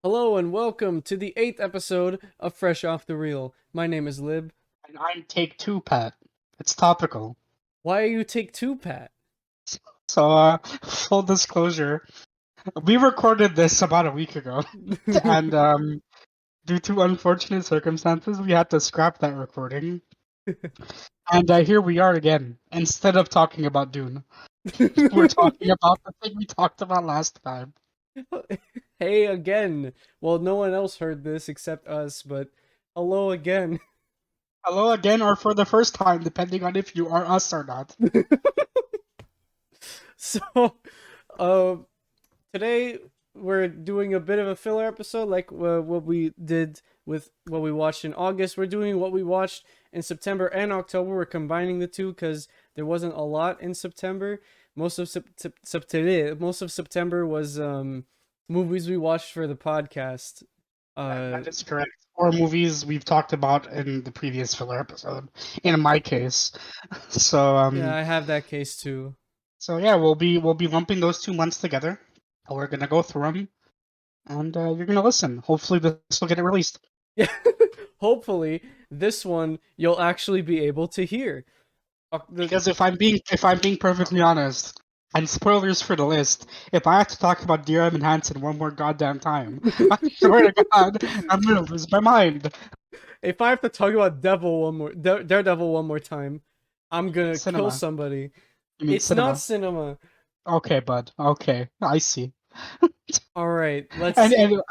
Hello and welcome to the 8th episode of Fresh Off the Reel. My name is Lib. And I'm take two, Pat. It's topical. Why are you take two, Pat? So, full disclosure, we recorded this about a week ago, and due to unfortunate circumstances, we had to scrap that recording. And here we are again. Instead of talking about Dune, we're talking about the thing we talked about last time. Hey again. Well, no one else heard this except us, but hello again. Hello again, or for the first time, depending on if you are us or not. So, uh, today we're doing a bit of a filler episode, like what we did with what we watched in August. We're doing what we watched in September and October. We're combining the two because there wasn't a lot in September. Most of September was movies we watched for the podcast. That is correct. Or movies we've talked about in the previous filler episode. In my case, so Yeah, I have that case too. So yeah, we'll be lumping those 2 months together. We're gonna go through them, and you're gonna listen. Hopefully, this will get it released. Yeah, hopefully this one you'll actually be able to hear. Because if I'm being perfectly honest, and spoilers for the list, if I have to talk about Dear Evan Hansen one more goddamn time, I swear to God, I'm gonna lose my mind. If I have to talk about Daredevil one more time, I'm gonna kill Cinema. somebody. You mean It's not cinema? cinema. Okay, bud. Okay, I see. All right, And let's. and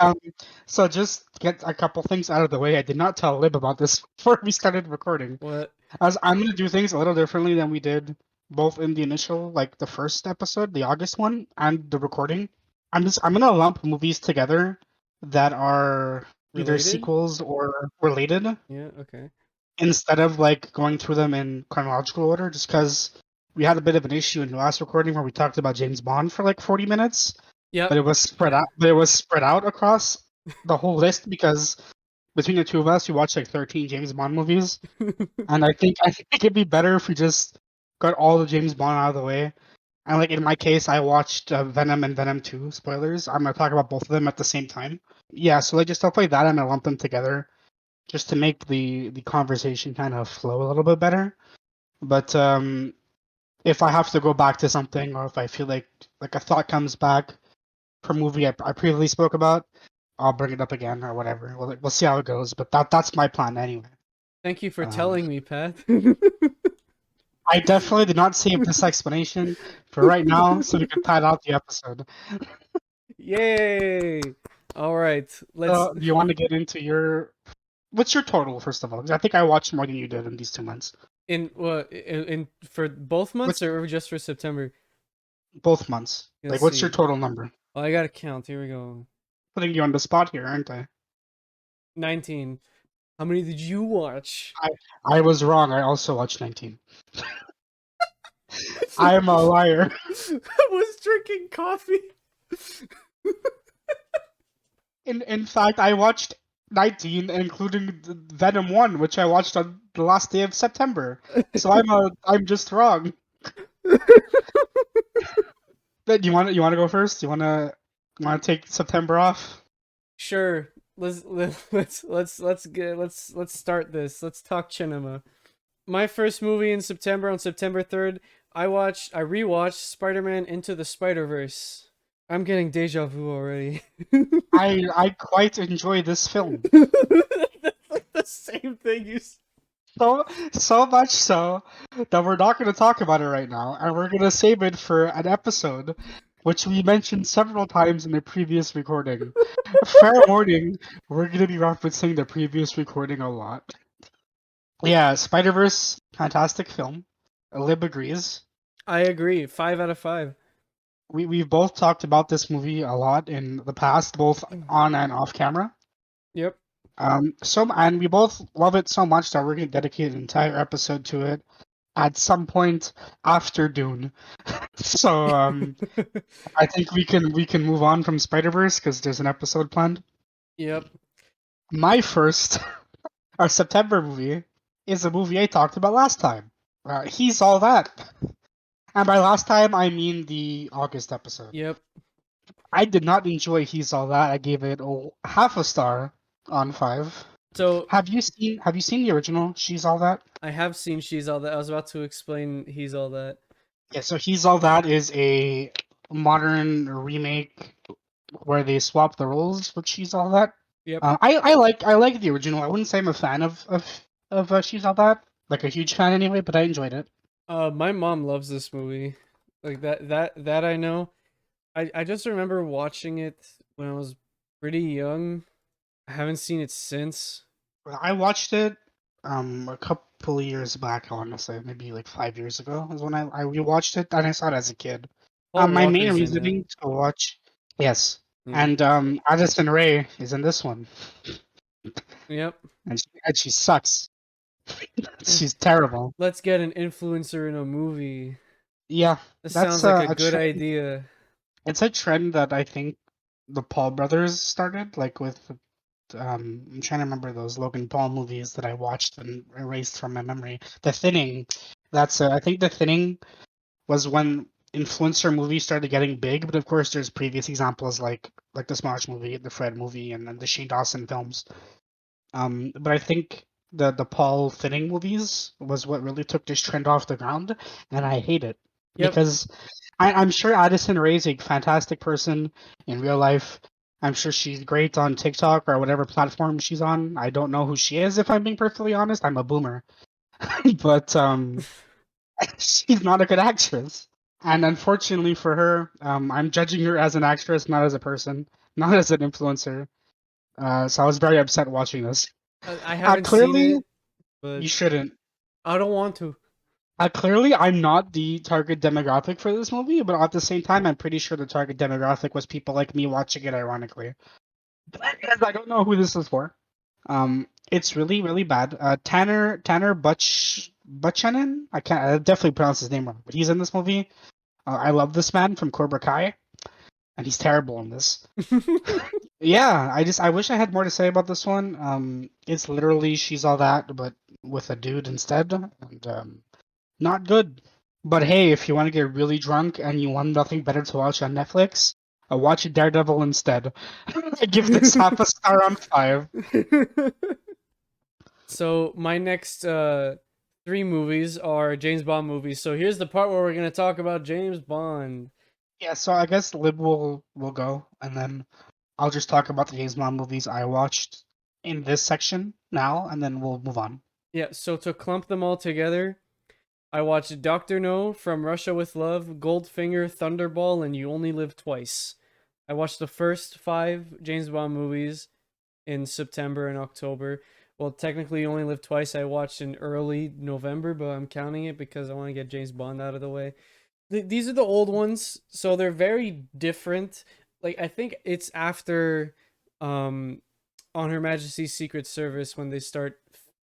so just get a couple things out of the way. I did not tell Lib about this before we started recording. What? As I'm gonna do things a little differently than we did both in the initial, like the first episode, the August one, and the recording. I'm gonna lump movies together that are either Related? sequels or related Yeah. Okay. instead of like going through them in chronological order, just because we had a bit of an issue in the last recording where we talked about James Bond for like 40 minutes, but Yep. it was spread out. But it was spread out across the whole list because between the two of us, we watched like 13 James Bond movies, and I think it'd be better if we just got all the James Bond out of the way. And like in my case, I watched Venom and Venom 2. Spoilers. I'm gonna talk about both of them at the same time. Yeah, so like just stuff like that, I'm gonna lump them together just to make the conversation kind of flow a little bit better. But if I have to go back to something, or if I feel like a thought comes back from a movie I previously spoke about, I'll bring it up again or whatever. We'll see how it goes. But that's my plan anyway. Thank you for Um, telling me, Pat. I definitely did not save this explanation for right now, so we can pad out the episode. Yay! All right, let's. Do you want to get into your? What's your total, first of all? 'Cause I think I watched more than you did in these 2 months. In what in for both months What's or just for September? both months? Let's Like, what's your see. total number? Oh, I gotta count. Here we go. Putting you on the spot here, aren't I? 19. How many did you watch? I I was wrong. I also watched 19. I am a liar. I was drinking coffee. In fact, I watched 19, including the Venom 1, which I watched on the last day of September. So I'm just wrong. But you want to go first? You want to take September off? Sure. Let's start this. Let's talk cinema. My first movie in September on September 3rd, I rewatched Spider-Man Into the Spider-Verse. I'm getting deja vu already. I quite enjoy this film. That's like the same thing you. So much so that we're not going to talk about it right now, and we're going to save it for an episode, which we mentioned several times in the previous recording. Fair warning, we're going to be referencing the previous recording a lot. Yeah, Spider Verse, fantastic film. Lib agrees. I agree. 5 out of 5. We've both talked about this movie a lot in the past, both on and off camera. Yep. And we both love it so much that we're going to dedicate an entire episode to it at some point after Dune. So I think we can move on from Spider Verse because there's an episode planned. Yep. My first our September movie is a movie I talked about last time. He's All That, and by last time I mean the August episode. Yep. I did not enjoy He's All That. I gave it half a star on 5. So Have you seen the original She's All That? I have seen She's All That. I was about to explain He's All That. Yeah, so He's All That is a modern remake where they swap the roles with She's All That. Yep. I like the original. I wouldn't say I'm a fan of She's All That, like a huge fan anyway, but I enjoyed it. My mom loves this movie. Like that I know. I just remember watching it when I was pretty young. I haven't seen it since. I watched it a couple of years back. I want to say maybe like 5 years ago is when I rewatched it, and I saw it as a kid. Paul My main Walker's in it. reasoning to watch, yes, Yeah. and Addison Rae is in this one, Yep. and she sucks. Eh, She's terrible. let's get an influencer in a movie. Yeah, This that's sounds like a a good trend. idea. It's a trend that I think the Paul brothers started, like with I'm trying to remember those Logan Paul movies that I watched and erased from my memory. The Thinning. I think The Thinning was when influencer movies started getting big, but of course there's previous examples like the Smosh movie, the Fred movie, and then the Shane Dawson films. But I think the Paul Thinning movies was what really took this trend off the ground, and I hate it Yep. because I'm sure Addison Rae is a fantastic person in real life. I'm sure she's great on TikTok or whatever platform she's on. I don't know who she is, if I'm being perfectly honest. I'm a boomer, but she's not a good actress. And unfortunately for her, I'm judging her as an actress, not as a person, not as an influencer. So I was very upset watching this. I haven't seen Clearly, it, but you shouldn't. I don't want to. Clearly, I'm not the target demographic for this movie, but at the same time, I'm pretty sure the target demographic was people like me watching it ironically. Because I don't know who this is for. It's really, really bad. Tanner Buchanan. I definitely pronounce his name wrong, but he's in this movie. I love this man from Cobra Kai, and he's terrible in this. Yeah, I wish I had more to say about this one. It's literally She's All That, but with a dude instead, and not good. But hey, if you want to get really drunk and you want nothing better to watch on Netflix, watch Daredevil instead. I give this half a star on 5. So my next three movies are James Bond movies. So here's the part where we're gonna talk about James Bond. Yeah, so I guess Lib will go, and then I'll just talk about the James Bond movies I watched in this section now, and then we'll move on. Yeah, so to clump them all together, I watched Doctor No, From Russia with Love, Goldfinger, Thunderball, and You Only Live Twice. I watched the first five James Bond movies in September and October. Well, technically, You Only Live Twice. I watched in early November, but I'm counting it because I want to get James Bond out of the way. These are the old ones, so they're very different. Like I think it's after, um, on Her Majesty's Secret Service when they start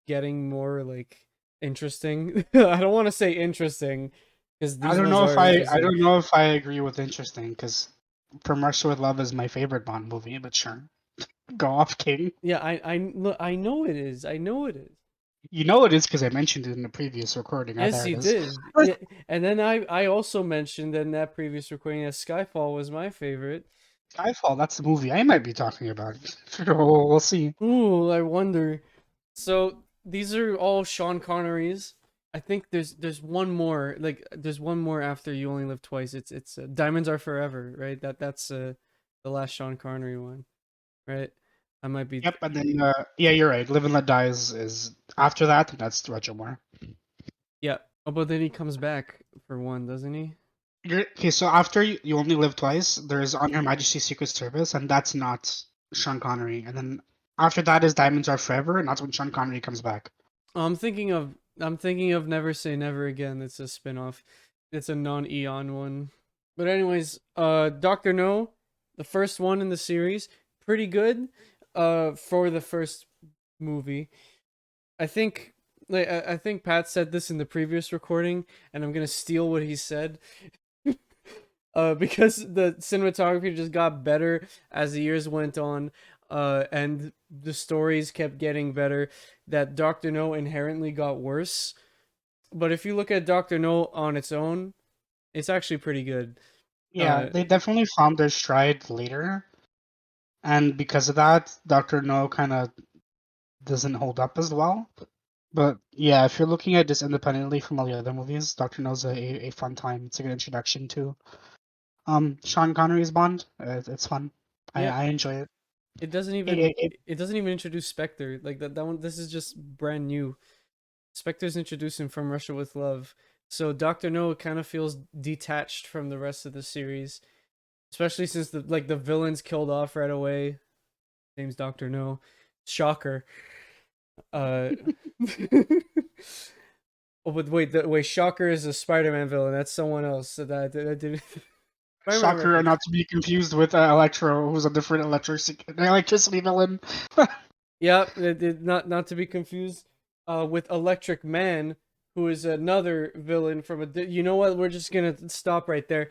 getting more like interesting. I don't want to say interesting because I these don't ones know if are I interesting. don't know if I agree with interesting because From Russia with Love is my favorite Bond movie, but sure, go off, King. Yeah, I know it is. I know it is. You know it is because I mentioned it in the previous recording. Ah, Yes, there you it is. did. Yeah, and then I also mentioned in that previous recording that Skyfall was my favorite. Skyfall, that's the movie I might be talking about. We'll see. Ooh, I wonder. So these are all Sean Connery's. I think there's one more. Like there's one more after You Only Live Twice. It's Diamonds Are Forever, right? That's the last Sean Connery one, right? I might be. Yep, and then yeah, you're right. Live and Let Die is after that, and that's Roger Moore. Yeah. Oh, but then he comes back for one, doesn't he? Okay, so after You Only Live Twice, there's On Her Majesty's Secret Service, and that's not Sean Connery. And then after that is Diamonds Are Forever, and that's when Sean Connery comes back. I'm thinking of Never Say Never Again. It's a spin-off. It's a non-Eon one. But anyways, Doctor No, the first one in the series, pretty good for the first movie. I think I think Pat said this in the previous recording and I'm going to steal what he said. Because the cinematography just got better as the years went on, and the stories kept getting better. That Doctor No inherently got worse, but if you look at Doctor No on its own, it's actually pretty good. Yeah, they definitely found their stride later, and because of that, Doctor No kind of doesn't hold up as well. But yeah, if you're looking at this independently from all the other movies, Doctor No's a fun time. It's a good introduction to Sean Connery's Bond. It's fun. Yep. I enjoy it. It doesn't It, even it, it it doesn't even introduce Spectre. Like that one this is just brand new. Spectre's introducing From Russia with Love. So Dr. No kind of feels detached from the rest of the series, especially since the villain's killed off right away. Name's Dr. No. Shocker. Uh Oh, but wait, Shocker is a Spider-Man villain. That's someone else. So that didn't Spider-Man Shocker, reference. not to be confused with Electro, who's a different electricity villain. Yeah, not to be confused with Electric Man, who is another villain from a. You know what? We're just gonna stop right there.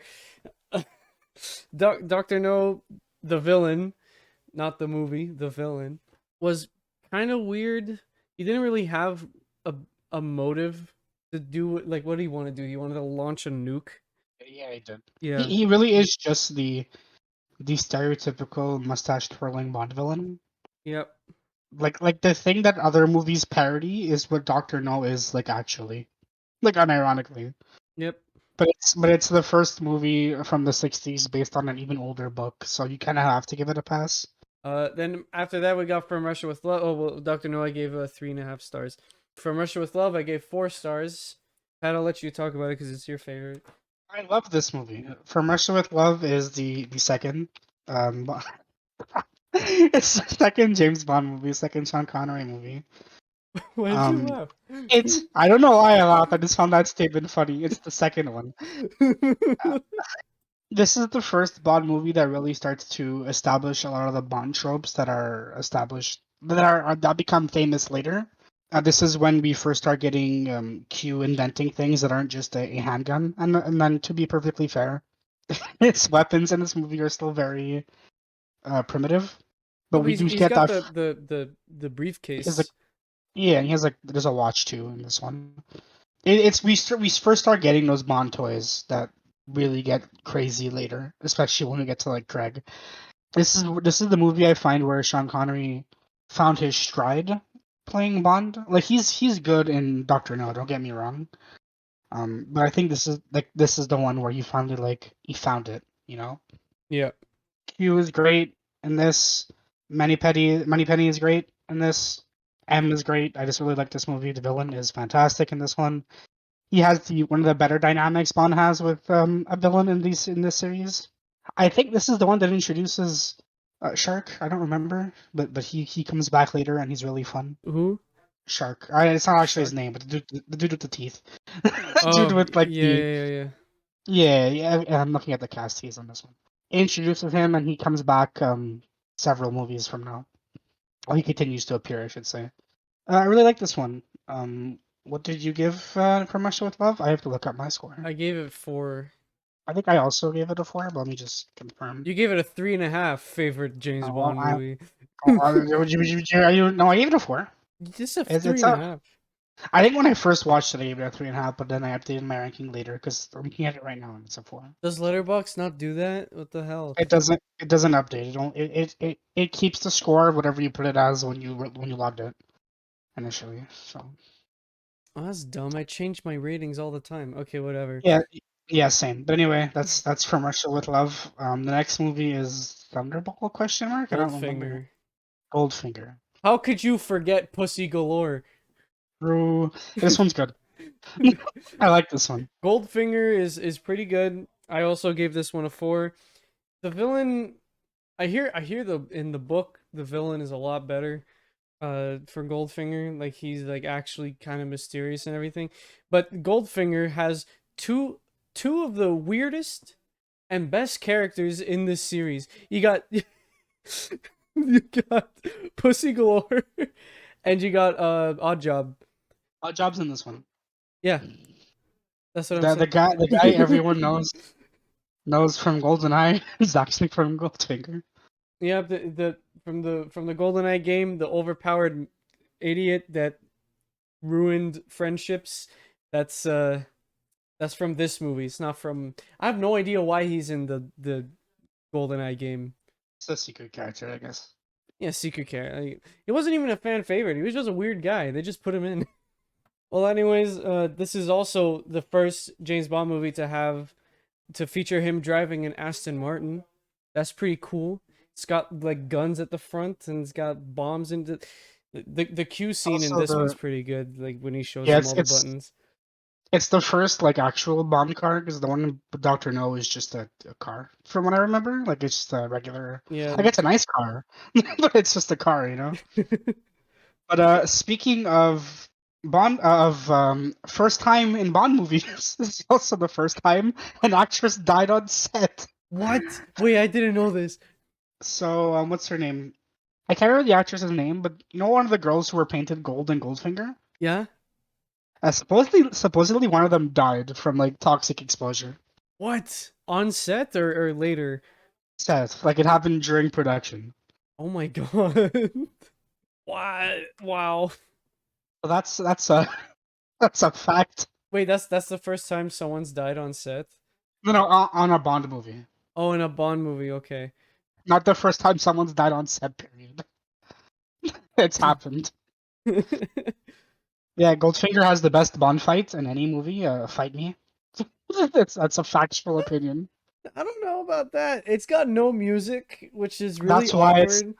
Doctor No, the villain, not the movie, the villain was kind of weird. He didn't really have a a motive to do like what did he want to do? He wanted to launch a nuke. Yeah, he did. Yeah. He really is just the stereotypical mustache twirling Bond villain. Yep. Like the thing that other movies parody is what Doctor No is like actually, like unironically. Yep. But it's the first movie from the '60s based on an even older book, so you kind of have to give it a pass. Then after that we got From Russia with Love. Oh well, Doctor No, I gave 3.5 stars. From Russia with Love, I gave 4 stars. Pat, I'll let you talk about it because it's your favorite. I love this movie. From Russia with Love is the second. Um, it's the second James Bond movie, second Sean Connery movie. Why did you Um, laugh? it's I don't know why I laughed. I just found that statement funny. It's the second one. This is the first Bond movie that really starts to establish a lot of the Bond tropes that are established that become famous later. This is when we first start getting Q inventing things that aren't just a handgun. And then to be perfectly fair, his weapons in this movie are still very primitive, but No, but we do he's get got that. the He has like briefcase. yeah, and he has like there's a watch too in this one. We first start getting those Bond toys that really get crazy later, especially when we get to like Craig. This is the movie I find where Sean Connery found his stride playing Bond. Like he's good in Doctor No, don't get me wrong. But I think this is the one where you finally like he found it, you know? Yeah. Q is great in this. Money Penny is great in this. M is great. I just really like this movie. The villain is fantastic in this one. He has the one of the better dynamics Bond has with a villain in this series. I think this is the one that introduces Shark. I don't remember, but he comes back later and he's really fun. Who? Shark. It's not actually his Shark. name, but the dude with the teeth, dude Oh with like the yeah. yeah. I'm looking at the cast. He's on this one. Introduces him and he comes back several movies from now. Or he continues to appear, I should say. I really like this one. What did you give From Russia with Love? I have to look up my score. I gave it 4. I think I also gave it a 4, but let me just confirm. You gave it a 3.5. Favorite James Oh, Bond movie. no, I gave it a 4. You just have It's, three it's and a a, half. I think when I first watched it, I gave it a 3.5, but then I updated my ranking later because I'm looking at it right now and it's a 4. Does Letterboxd not do that? What the hell? It doesn't update. It keeps the score of whatever you put it as when you logged it initially. So Oh, that's dumb. I change my ratings all the time. Okay, whatever. yeah, yeah, same. But anyway, that's From Russia with Love. The next movie is Thunderball question mark? I don't remember. Goldfinger. Goldfinger. How could you forget Pussy Galore? True. This one's good. I like this one. Goldfinger is pretty good. I also gave this one a 4. The villain, I hear the in the book the villain is a lot better. For Goldfinger, like he's like actually kind of mysterious and everything. But Goldfinger has two of the weirdest and best characters in this series. You got you got Pussy Galore and you got Odd Job. Odd Job's in this one. Yeah, that's what I'm The saying. guy everyone knows from GoldenEye is actually from Goldfinger. Yeah, the from the GoldenEye game, the overpowered idiot that ruined friendships. That's That's from this movie. It's not from. I have no idea why he's in the GoldenEye game. It's a secret character, I guess. Yeah, secret care. He wasn't even a fan favorite. He was just a weird guy. They just put him in. Well, anyways, this is also the first James Bond movie to feature him driving an Aston Martin. That's pretty cool. It's got like guns at the front and it's got bombs in the Q scene in Also, this one's the pretty good. Like when he shows yeah, them all the buttons. it's the first like actual Bond car because the one with Doctor No is just a car, from what I remember. Like it's just a regular. Yeah. Like it's a nice car, but it's just a car, you know. But speaking of Bond of first time in Bond movies, this is also the first time an actress died on set. What? Wait, I didn't know this. So what's her name? I can't remember the actress's name, but you know one of the girls who were painted gold in Goldfinger. Yeah? Supposedly one of them died from like toxic exposure. What? On set or later? Says like it happened during production. Oh my god. What? Wow. So that's a that's a fact. Wait, that's the first time someone's died on set? No, on a Bond movie. Oh, in a Bond movie, okay. Not the first time someone's died on set. Period. It's happened. Yeah, Goldfinger has the best Bond fight in any movie. Fight me. That's a factual opinion. I don't know about that. It's got no music, which is really That's why it's awkward.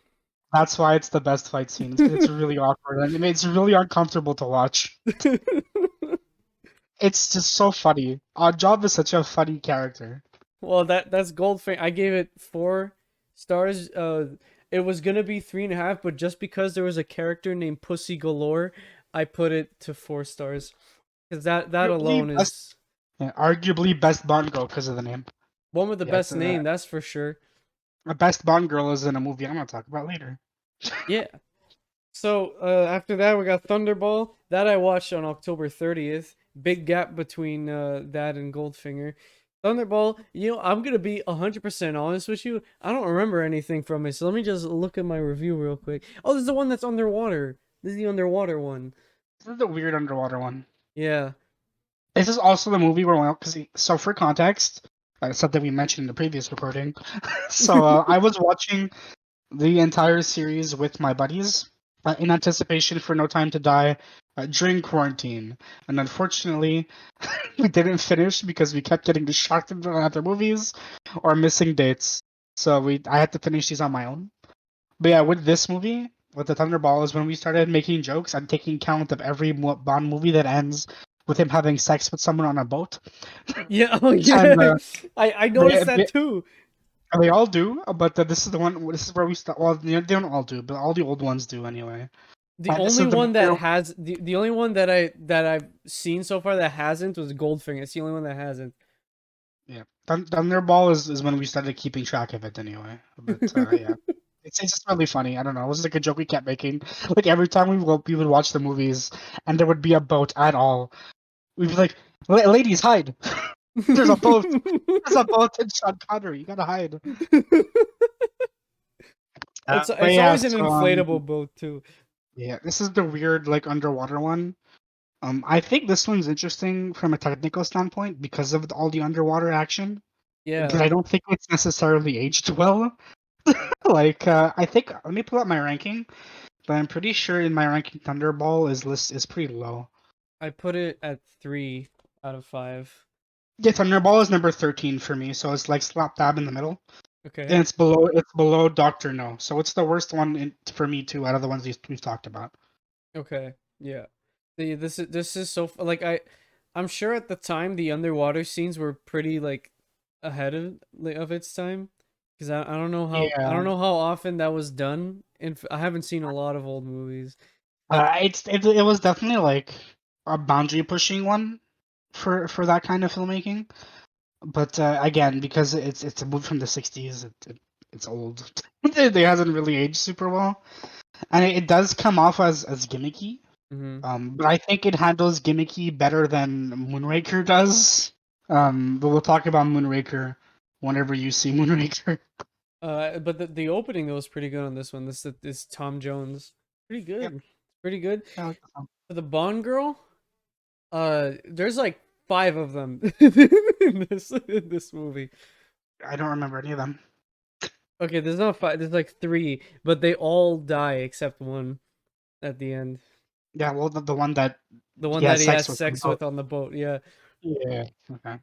that's why it's the best fight scene. It's really awkward and it's really uncomfortable to watch. It's just so funny. Odd Job is such a funny character. Well, that's Goldfinger. I gave it 4 stars. It was gonna be 3.5, but just because there was a character named Pussy Galore, I put it to 4 stars. Because that Arguably alone best, is yeah, arguably best Bond girl because of the name. one with the Yeah, best name, that's for sure. the best Bond girl is in a movie I'm gonna talk about later. Yeah. So after that, we got Thunderball. That I watched on October 30th. Big gap between that and Goldfinger. Thunderball, I'm gonna be 100% honest with you. I don't remember anything from it, so let me just look at my review real quick. Oh, this is the one that's underwater. This is the underwater one. This is the weird underwater one. Yeah. This is also the movie where, because so for context, something we mentioned in the previous recording. So I was watching the entire series with my buddies in anticipation for No Time to Die during quarantine, and unfortunately, we didn't finish because we kept getting distracted by other movies or missing dates. So I had to finish these on my own. But yeah, with this movie, with the Thunderball, is when we started making jokes and taking count of every Bond movie that ends with him having sex with someone on a boat. Yeah, oh And yeah. I they, noticed that they, too. they all do, but this is the one. This is where we start. Well, they don't all do, but all the old ones do anyway. The And this only is the one that movie. has the only one that I've seen so far that hasn't was Goldfinger. It's the only one that hasn't. Yeah, Thunderball is when we started keeping track of it anyway. But yeah, it's just really funny. I don't know. It was like a joke we kept making. Like every time we would watch the movies and there would be a boat at all, we'd be like, Ladies, hide! There's a boat! There's a boat in Sean Connery. You gotta hide." But It's yeah, always an so inflatable boat too. yeah, this is the weird like underwater one. I think this one's interesting from a technical standpoint because of all the underwater action, but Yeah, I don't think it's necessarily aged well. Like, I think let me pull up my ranking, but I'm pretty sure in my ranking Thunderball is pretty low. I put it at 3 out of 5. Yeah, Thunderball is number 13 for me, so it's like slap dab in the middle, Okay. and it's below Doctor No, so it's the worst one for me too out of the ones we've talked about. Okay. Yeah. This is so like I'm sure at the time the underwater scenes were pretty like ahead of its time because I don't Yeah, know how often that was done and I haven't seen a lot of old movies. it was definitely like a boundary pushing one for that kind of filmmaking. But again, because it's a movie from the '60s, it's old. It hasn't really aged super well, and it does come off as gimmicky. Hmm. But I think it handles gimmicky better than Moonraker does. But we'll talk about Moonraker whenever you see Moonraker. But the opening though was pretty good on this one. This Tom Jones, pretty Yep. good, pretty good. I like that song. For the Bond girl, there's like 5 of them in this movie. I don't remember any of them. Okay, there's not 5. There's like 3, but they all die except one at the end. Yeah, well, the one that The one he that has he has sex with. sex with on the boat. Yeah. Yeah. Okay.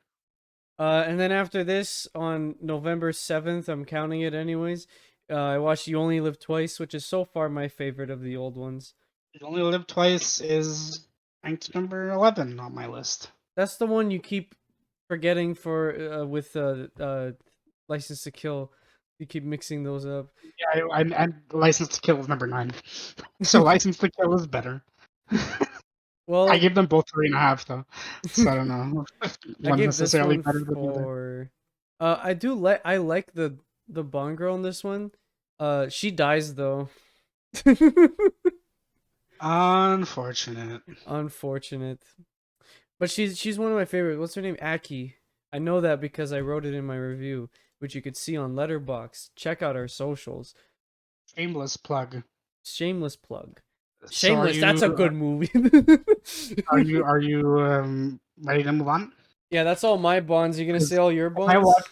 And then after this, on November 7th, I'm counting it anyways. I watched You Only Live Twice, which is so far my favorite of the old ones. You Only Live Twice is ranked number 11 on my list. That's the one you keep forgetting for with License to Kill. You keep mixing those up. Yeah, and License to Kill is number 9. So License to Kill is better. I Well, give them both 3.5 though. So I don't know. I One's gave this necessarily one better than the other. 4. I like the Bond girl in this one. She dies though. Unfortunate. Unfortunate. But she's one of my favorites. What's her name? Aki. I know that because I wrote it in my review, which you could see on Letterboxd. Check out our socials. Shameless plug. Shameless plug. So Shameless. That's a good movie. are you ready to move on? Yeah, that's all my bonds. You gonna say 'Cause all your I bonds? watched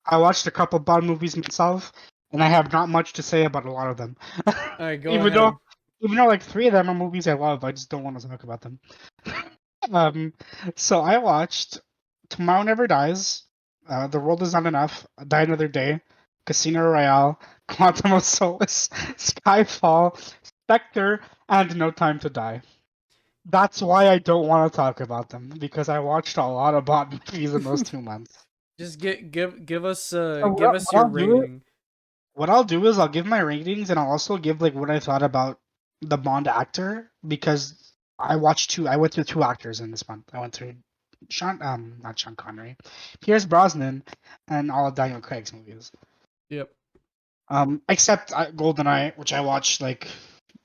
I watched a couple Bond movies myself, and I have not much to say about a lot of them. All right, go even ahead. though even though like 3 of them are movies I love, I just don't want to talk about them. Um, so I watched Tomorrow Never Dies, The World Is Not Enough, Die Another Day, Casino Royale, Quantum of Solace, Skyfall, Spectre, and No Time to Die. That's why I don't want to talk about them, because I watched a lot of Bond movies in those 2 months. Just give us So give us your rating. what I'll do is I'll give my ratings, and I'll also give like what I thought about the Bond actor, because I went through 2 actors in this month. I went through not Sean Connery, Pierce Brosnan, and all of Daniel Craig's movies. Yep. Except GoldenEye, which I watched like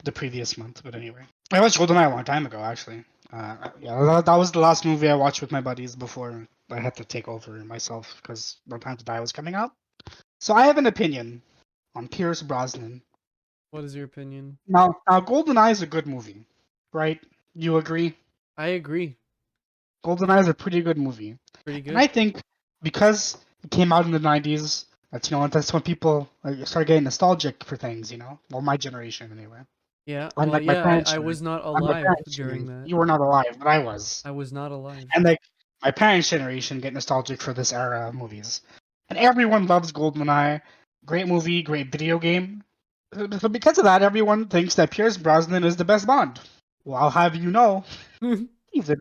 the previous month. But anyway, I watched GoldenEye a long time ago, actually. Yeah, that was the last movie I watched with my buddies before I had to take over myself because No Time to Die was coming out. So I have an opinion on Pierce Brosnan. What is your opinion? Now GoldenEye is a good movie, right? You agree? I agree. GoldenEye is a pretty good movie, Pretty and good. I think because it came out in the '90s, that's when people like, start getting nostalgic for things. Well, my generation anyway. Yeah. Well, Unlike my yeah. parents' I was generation. not Unlike my alive parents' during generation. that. You were not alive, but I was. I was not alive. And like my parents' generation get nostalgic for this era of movies. And everyone loves GoldenEye. Great movie, great video game. So because of that, everyone thinks that Pierce Brosnan is the best Bond. Well, I'll have you know, he's in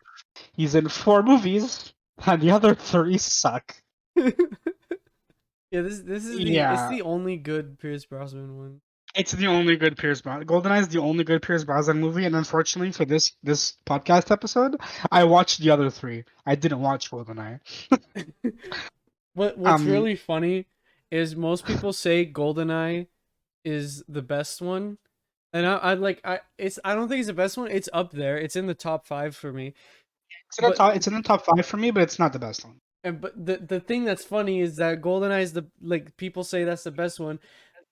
he's in 4 movies, and the other 3 suck. Yeah, this is it's Yeah, the only good Pierce Brosnan one. it's the only good Pierce Brosnan. GoldenEye is the only good Pierce Brosnan movie, and unfortunately for this podcast episode, I watched the other 3. I didn't watch GoldenEye. What's Um, really funny is most people say GoldenEye is the best one, and I don't think it's the best one. It's up there. It's in the top 5 for me. But it's in the top 5 for me, but it's not the best one. but the thing that's funny is that GoldenEye is the like people say that's the best one,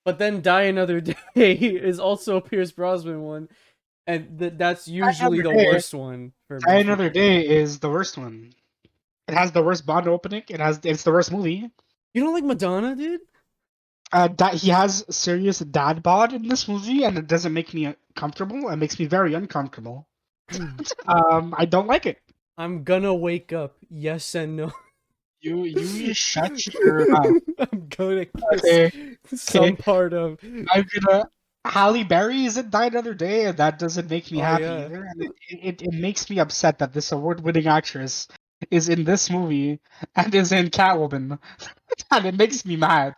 but then Die Another Day is also a Pierce Brosnan one, and that's Die usually Another the Day, worst one for Die most Another people. Day is the worst one. It has the worst Bond opening. It's the worst movie. You don't like Madonna, dude? He has serious dad bod in this movie, and it doesn't make me comfortable. It makes me very uncomfortable. I don't like it. I'm gonna wake up. Yes and no. You shut your mouth. I'm gonna kiss Okay, some okay. part of. I'm gonna. Halle Berry is in Die Another Day, and that doesn't make me Oh happy yeah. either. And it makes me upset that this award-winning actress is in this movie and is in Catwoman, and it makes me mad.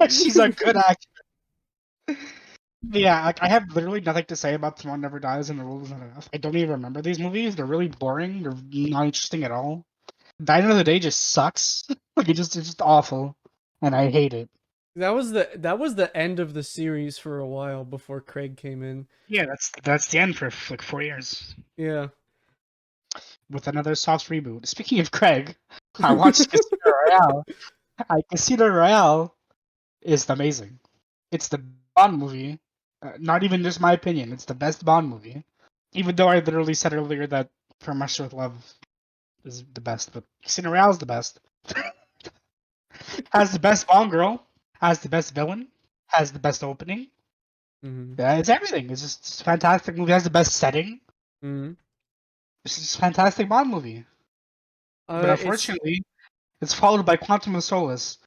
She's a good actress. Yeah, like I have literally nothing to say about Tomorrow Never Dies and The World Is Not Enough. I don't even remember these movies. They're really boring. They're not interesting at all. Die Another Day just sucks. It's just awful, and I hate it. That was the end of the series for a while before Craig came in. Yeah, that's the end for like 4 years Yeah. with another soft reboot. Speaking of Craig, I watched Casino Royale. Casino Royale is amazing. It's the Bond movie. Not even just my opinion. It's the best Bond movie. Even though I literally said earlier that From Russia with Love is the best, but Casino Royale is the best. Has the best Bond girl, has the best villain, has the best opening. Mm-hmm. Yeah, it's everything. It's a fantastic movie. Has the best setting. Mm-hmm. It's just a fantastic Bond movie. But It's unfortunately, it's followed by Quantum of Solace.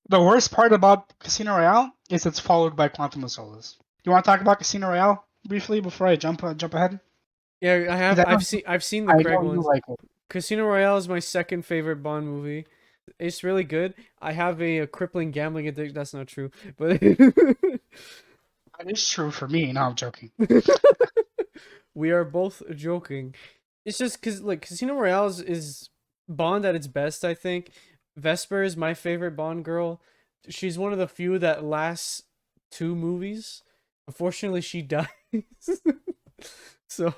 The worst part about Casino Royale is it's followed by Quantum of Solace. You want to talk about Casino Royale briefly before I jump ahead? yeah. Because I've seen the I Craig know you ones. like it. Casino Royale is my second favorite Bond movie. It's really good. I have a crippling gambling addiction. That's not true, but That is true for me. No, I'm joking. we are both joking. It's just because like Casino Royale is Bond at its best. I think Vesper is my favorite Bond girl. She's one of the few that lasts two movies. Unfortunately, she dies. So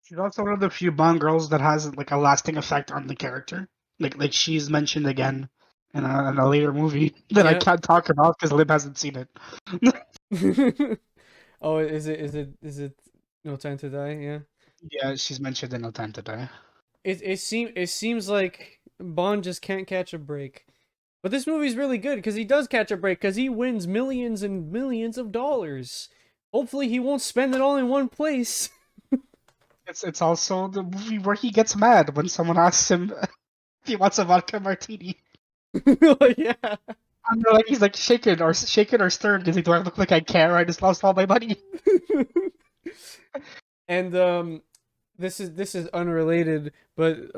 She's also one of the few Bond girls that has like a lasting effect on the character. Like she's mentioned again in a later movie that I yeah. can't talk about because Lib hasn't seen it. Oh, is it No Time to Die? Yeah. Yeah, she's mentioned in No Time to Die. It seems like Bond just can't catch a break. But this movie's really good because he does catch a break because he wins millions and millions of dollars. Hopefully he won't spend it all in one place. It's also the movie where he gets mad when someone asks him if he wants a vodka martini. Yeah. And they're like, he's like shaken or stirred. He's like, do I look like I care? I just lost all my money. And this is unrelated, but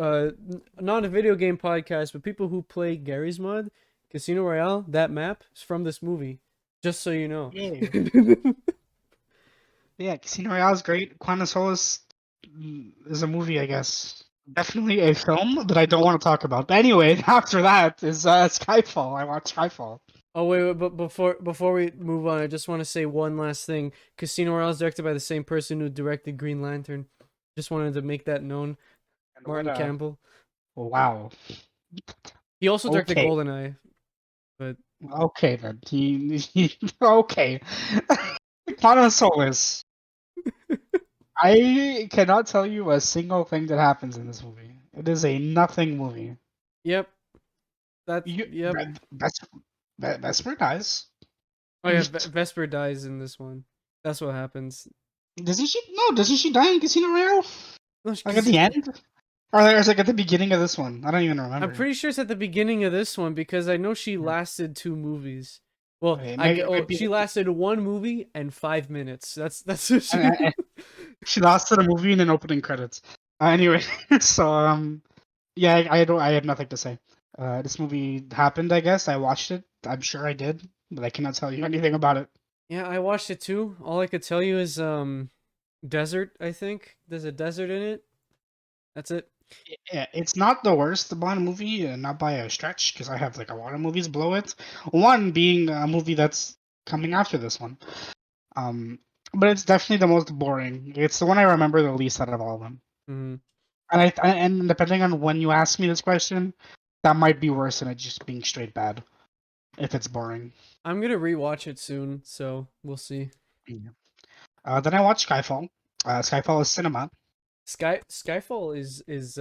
not a video game podcast, but people who play Gary's Mod, Casino Royale, that map is from this movie. Just so you know. Yeah. Yeah, Casino Royale is great. Quantum of Solace is a movie, I guess. Definitely a film that I don't want to talk about. But anyway, after that is Skyfall. I watched Skyfall. Oh wait, but before we move on, I just want to say one last thing. Casino Royale is directed by the same person who directed Green Lantern. Just wanted to make that known. And what Martin a Campbell. wow. He also directed Okay, GoldenEye, but okay then. Okay. Quantum of Solace. I cannot tell you a single thing that happens in this movie. It is a nothing movie. yep, that's You, yep. Vesper dies. Oh yeah, Vesper dies in this one. That's what happens. Doesn't she? No, doesn't she die in Casino Royale? No, Like at because the end? Or it's like at the beginning of this one. I don't even I'm remember. pretty sure it's at the beginning of this one because I know she lasted two movies. Well, Okay, maybe it might be. she lasted one movie and 5 minutes. That's what she. She lost to the movie in an opening credits. Anyway, so yeah, I don't. I have nothing to say. This movie happened. I guess I watched it. I'm sure I did, but I cannot tell you anything about it. Yeah, I watched it too. All I could tell you is desert, I think. There's a desert in it. That's it. Yeah, it's not the worst Bond movie, not by a stretch, because I have like a lot of movies below it. One being a movie that's coming after this one. Um, but it's definitely the most boring. It's the one I remember the least out of all of them. Hmm. And depending on when you ask me this question, that might be worse than it just being straight bad if it's boring. I'm gonna rewatch it soon, so we'll see. Yeah. Then I watched Skyfall. Skyfall is cinema. Skyfall is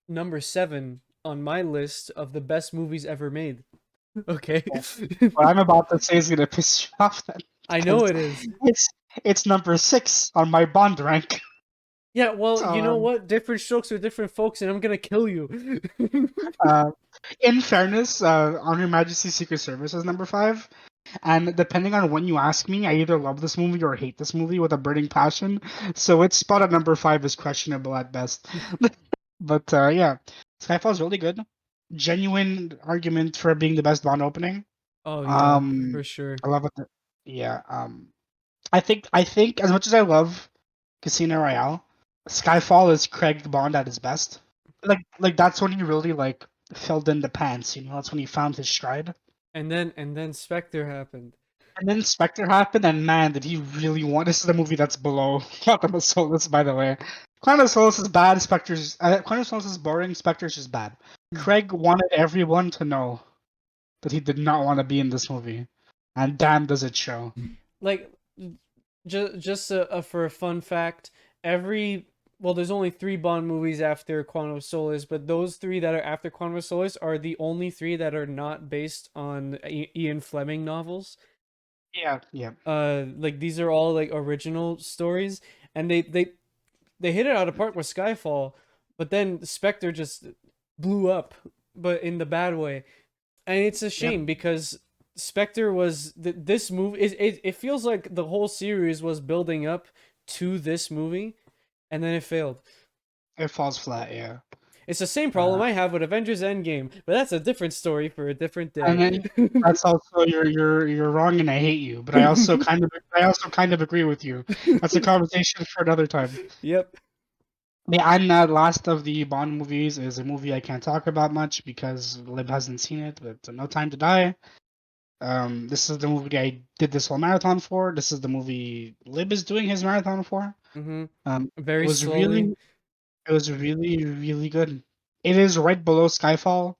number 7 on my list of the best movies ever made. Okay. What I'm about to say is gonna piss you off then, I know because it is. it's number 6 on my Bond rank. Yeah, well, So you know what? Different strokes for different folks, and I'm gonna kill you. uh, in fairness, On Her Majesty's Secret Service is number 5. And depending on when you ask me, I either love this movie or hate this movie with a burning passion. So its spot at number 5 is questionable at best. But yeah, Skyfall is really good. Genuine argument for being the best Bond opening. Oh yeah, Um, for sure. I love it. Yeah. I think as much as I love Casino Royale, Skyfall is Craig Bond at his best. Like that's when he really like filled in the pants. That's when he found his stride. And then Spectre happened. And then Spectre happened, and man, did he really want? This is the movie that's below Quantum of Solace, by the way. Quantum of Solace is bad. Quantum of Solace is boring. Spectre's just bad. Craig wanted everyone to know that he did not want to be in this movie, and damn, does it show. Like, just for a fun fact, every well, there's only three Bond movies after Quantum of Solace, but those three that are after Quantum of Solace are the only three that are not based on Ian Fleming novels. Yeah, yeah, Like these are all like original stories, and they hit it out of park with Skyfall, but then Spectre just blew up, but in the bad way, and it's a yep. shame because Spectre was this movie. It feels like the whole series was building up to this movie, and then it failed. It falls flat. Yeah. It's the same problem Uh, I have with Avengers Endgame, but that's a different story for a different and day. then that's also you're wrong, and I hate you. But I also kind of agree with you. That's a conversation for another time. Yep. Yeah, and last of the Bond movies is a movie I can't talk about much because Lib hasn't seen it. But No Time to Die. This is the movie I did this whole marathon for. This is the movie Lib is doing his marathon for. Mm-hmm. It Very was slowly. really, it was really, really good. It is right below Skyfall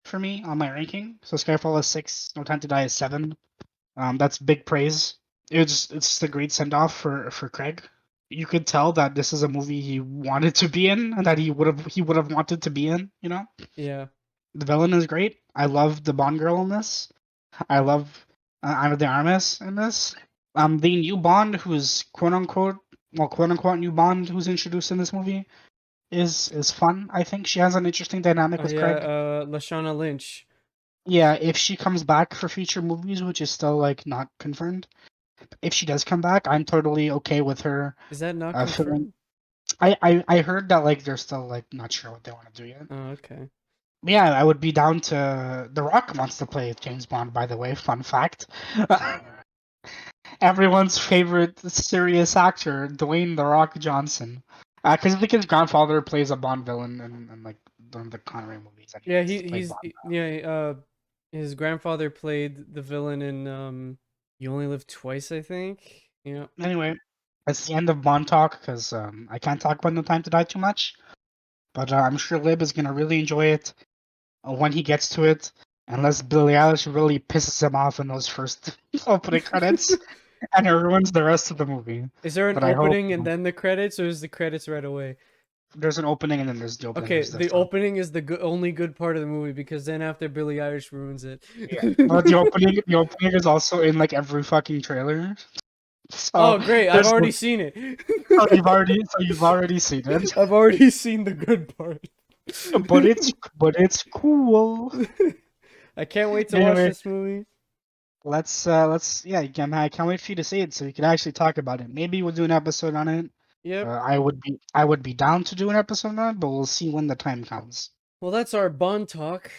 for me on my ranking. So Skyfall is 6, No Time to Die is 7. That's big praise. It's just a great send off for Craig. You could tell that this is a movie he wanted to be in and that he would have wanted to be in. Yeah. The villain is great. I love the Bond girl in this. I love Ana de Armas in this. The new Bond, who's quote unquote new Bond, who's introduced in this movie, is fun. I think she has an interesting dynamic Oh with yeah. Craig. Lashana Lynch. Yeah, if she comes back for future movies, which is still like not confirmed, if she does come back, I'm totally okay with her Is that not filling. confirmed? I heard that like they're still like not sure what they want to do yet. Oh, okay. Yeah, I would be down to. The Rock wants to play James Bond, by the way. Fun fact. Everyone's favorite serious actor, Dwayne The Rock Johnson. Because I think his grandfather plays a Bond villain in like one of the Connery movies, and he Yeah, wants to play Bond. yeah, his grandfather played the villain in You Only Live Twice, I think. Yeah. Anyway, that's the end of Bond talk because I can't talk about No Time to Die too much. But I'm sure Lib is gonna really enjoy it when he gets to it, unless Billie Eilish really pisses him off in those first opening credits and it ruins the rest of the movie. Is there an But I hope opening and then the credits, or is the credits right away? there's an opening and then there's the opening. Okay, There's the the song. opening is the only good part of the movie because then after Billie Eilish ruins it. Yeah, but the opening is also in like every fucking trailer. So Oh, great! I've there's already seen it. so you've already seen it. I've already seen the good part. But it's cool. I can't wait to watch Anyway, this movie. let's yeah, again, I can't wait for you to see it so we can actually talk about it. Maybe we'll do an episode on it. Yep. I would be down to do an episode on it, but we'll see when the time comes. Well, that's our Bond talk.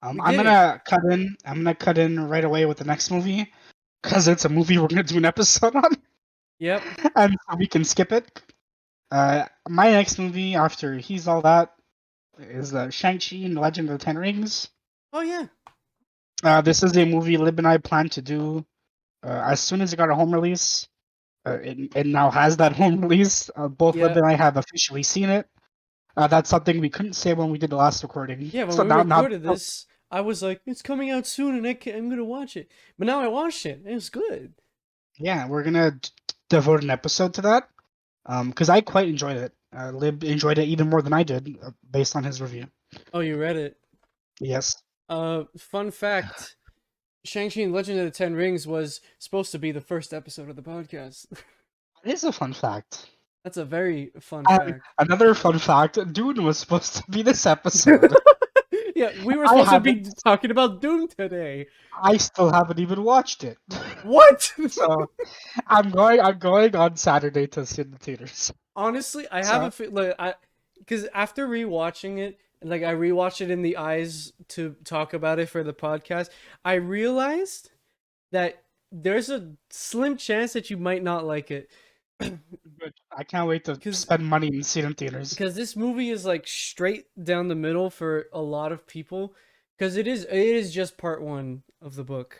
We I'm did it. gonna cut in. I'm gonna cut in right away with the next movie because it's a movie we're gonna do an episode on, Yep. and so we can skip it. My next movie after He's All That is Shang-Chi and the Legend of the Ten Rings. Oh yeah. This is a movie Lib and I plan to do as soon as it got a home release. It now has that home release. Both Lib Yeah. and I have officially seen it. That's something we couldn't say when we did the last recording. Yeah. When So we now, recorded this, I was like, "It's coming out soon, and I'm gonna watch it." But now I watched it. And it was good. yeah, we're gonna devote an episode to that. Because I quite enjoyed it. Lib enjoyed it even more than I did, based on his review. Oh, you read it. Yes. Fun fact: Shang-Chi and Legend of the Ten Rings was supposed to be the first episode of the podcast. It is a fun fact. That's a very fun And fact. another fun fact, Dune was supposed to be this episode. Yeah, we were I supposed to haven't be talking about Dune today. I still haven't even watched it. What? So I'm going on Saturday to see it in the theaters. Honestly, I have So a feel like because after rewatching it, like I rewatched it in the eyes to talk about it for the podcast, I realized that there's a slim chance that you might not like it. good. I can't wait to Because spend money and see it in theaters. this movie is like straight down the middle for a lot of people because it is just part one of the book.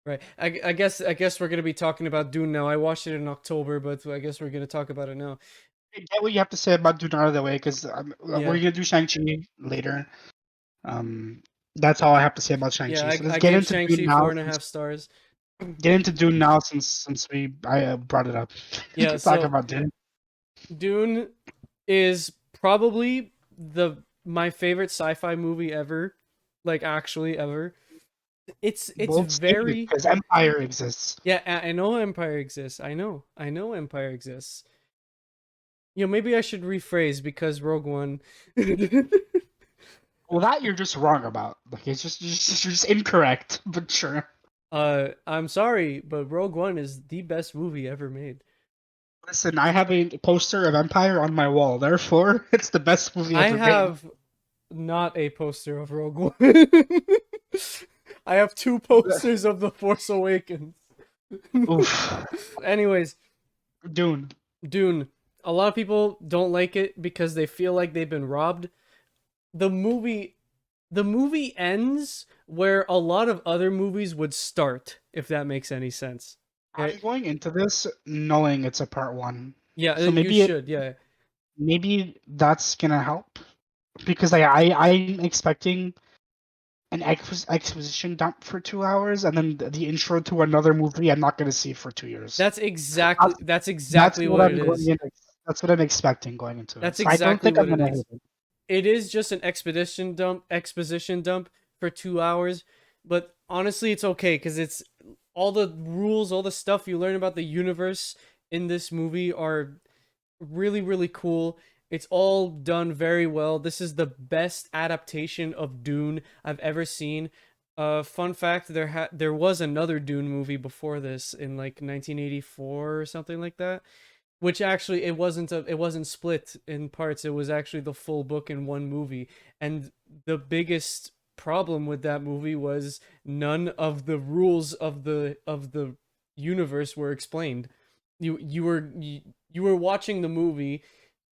Right. I guess we're gonna be talking about Dune now. I watched it in October, but I guess we're gonna talk about it now. Get what you have to say about Dune out of the way, because we're Yeah. gonna do Shang-Chi later. Um, that's all I have to say about Yeah, Shang-Chi. I, So let's I get gave into Dune Shang-Chi now. 4.5 stars. Get into Dune now since I brought it up. We Yeah, can talk so about Dune. Dune is probably my favorite sci-fi movie ever, like actually ever. It's Bold statement, very, because Empire exists. yeah. I know Empire exists. I know Empire exists. Maybe I should rephrase because Rogue One. Well, that you're just wrong about. Like it's you're just incorrect. But sure. I'm sorry, but Rogue One is the best movie ever made. Listen, I have a poster of Empire on my wall. Therefore, it's the best movie I ever made. have not a poster of Rogue One. I have two posters of The Force Awakens. Oof. Anyways, Dune. Dune. A lot of people don't like it because they feel like they've been robbed. The movie the movie ends where a lot of other movies would start, if that makes any sense. I'm Okay? going into this knowing it's a part one, Yeah, so you should. Yeah. maybe that's gonna help because I'm expecting an exposition dump for 2 hours and then the intro to another movie I'm not gonna see for 2 years. That's That's that's exactly what what I'm it going is. in. That's what I'm expecting going into it. That's So I don't exactly think what I'm it gonna is. hate it. It is just an exposition dump for 2 hours, but honestly, it's okay because it's all the rules, all the stuff you learn about the universe in this movie are really, really cool. It's all done very well. This is the best adaptation of Dune I've ever seen. Fun fact: there was another Dune movie before this in like 1984 or something like that, which actually it wasn't split in parts. It was actually the full book in one movie. And the biggest problem with that movie was none of the rules of the universe were explained. You were watching the movie,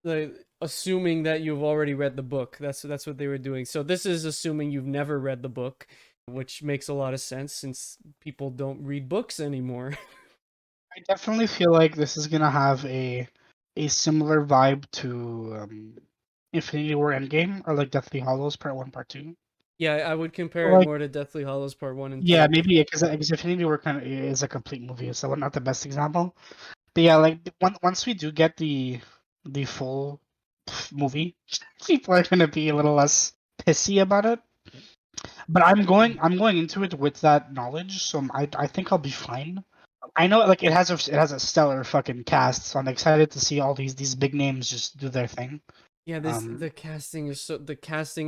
like, assuming that you've already read the book. That's what they were doing. So this is assuming you've never read the book, which makes a lot of sense since people don't read books anymore. I definitely feel like this is gonna have a similar vibe to Infinity War Endgame or like Deathly Hollows Part One, Part Two. Yeah, I would compare it Like more to Deathly Hollows Part 1 and yeah, 2. maybe because Infinity War kind of is a complete movie, so not the best example. But yeah, like once we do get the full movie, people are gonna be a little less pissy about it. But I'm going into it with that knowledge, so I think I'll be fine. I know like it has a stellar fucking cast, so I'm excited to see all these big names just do their thing. Yeah, Um, the casting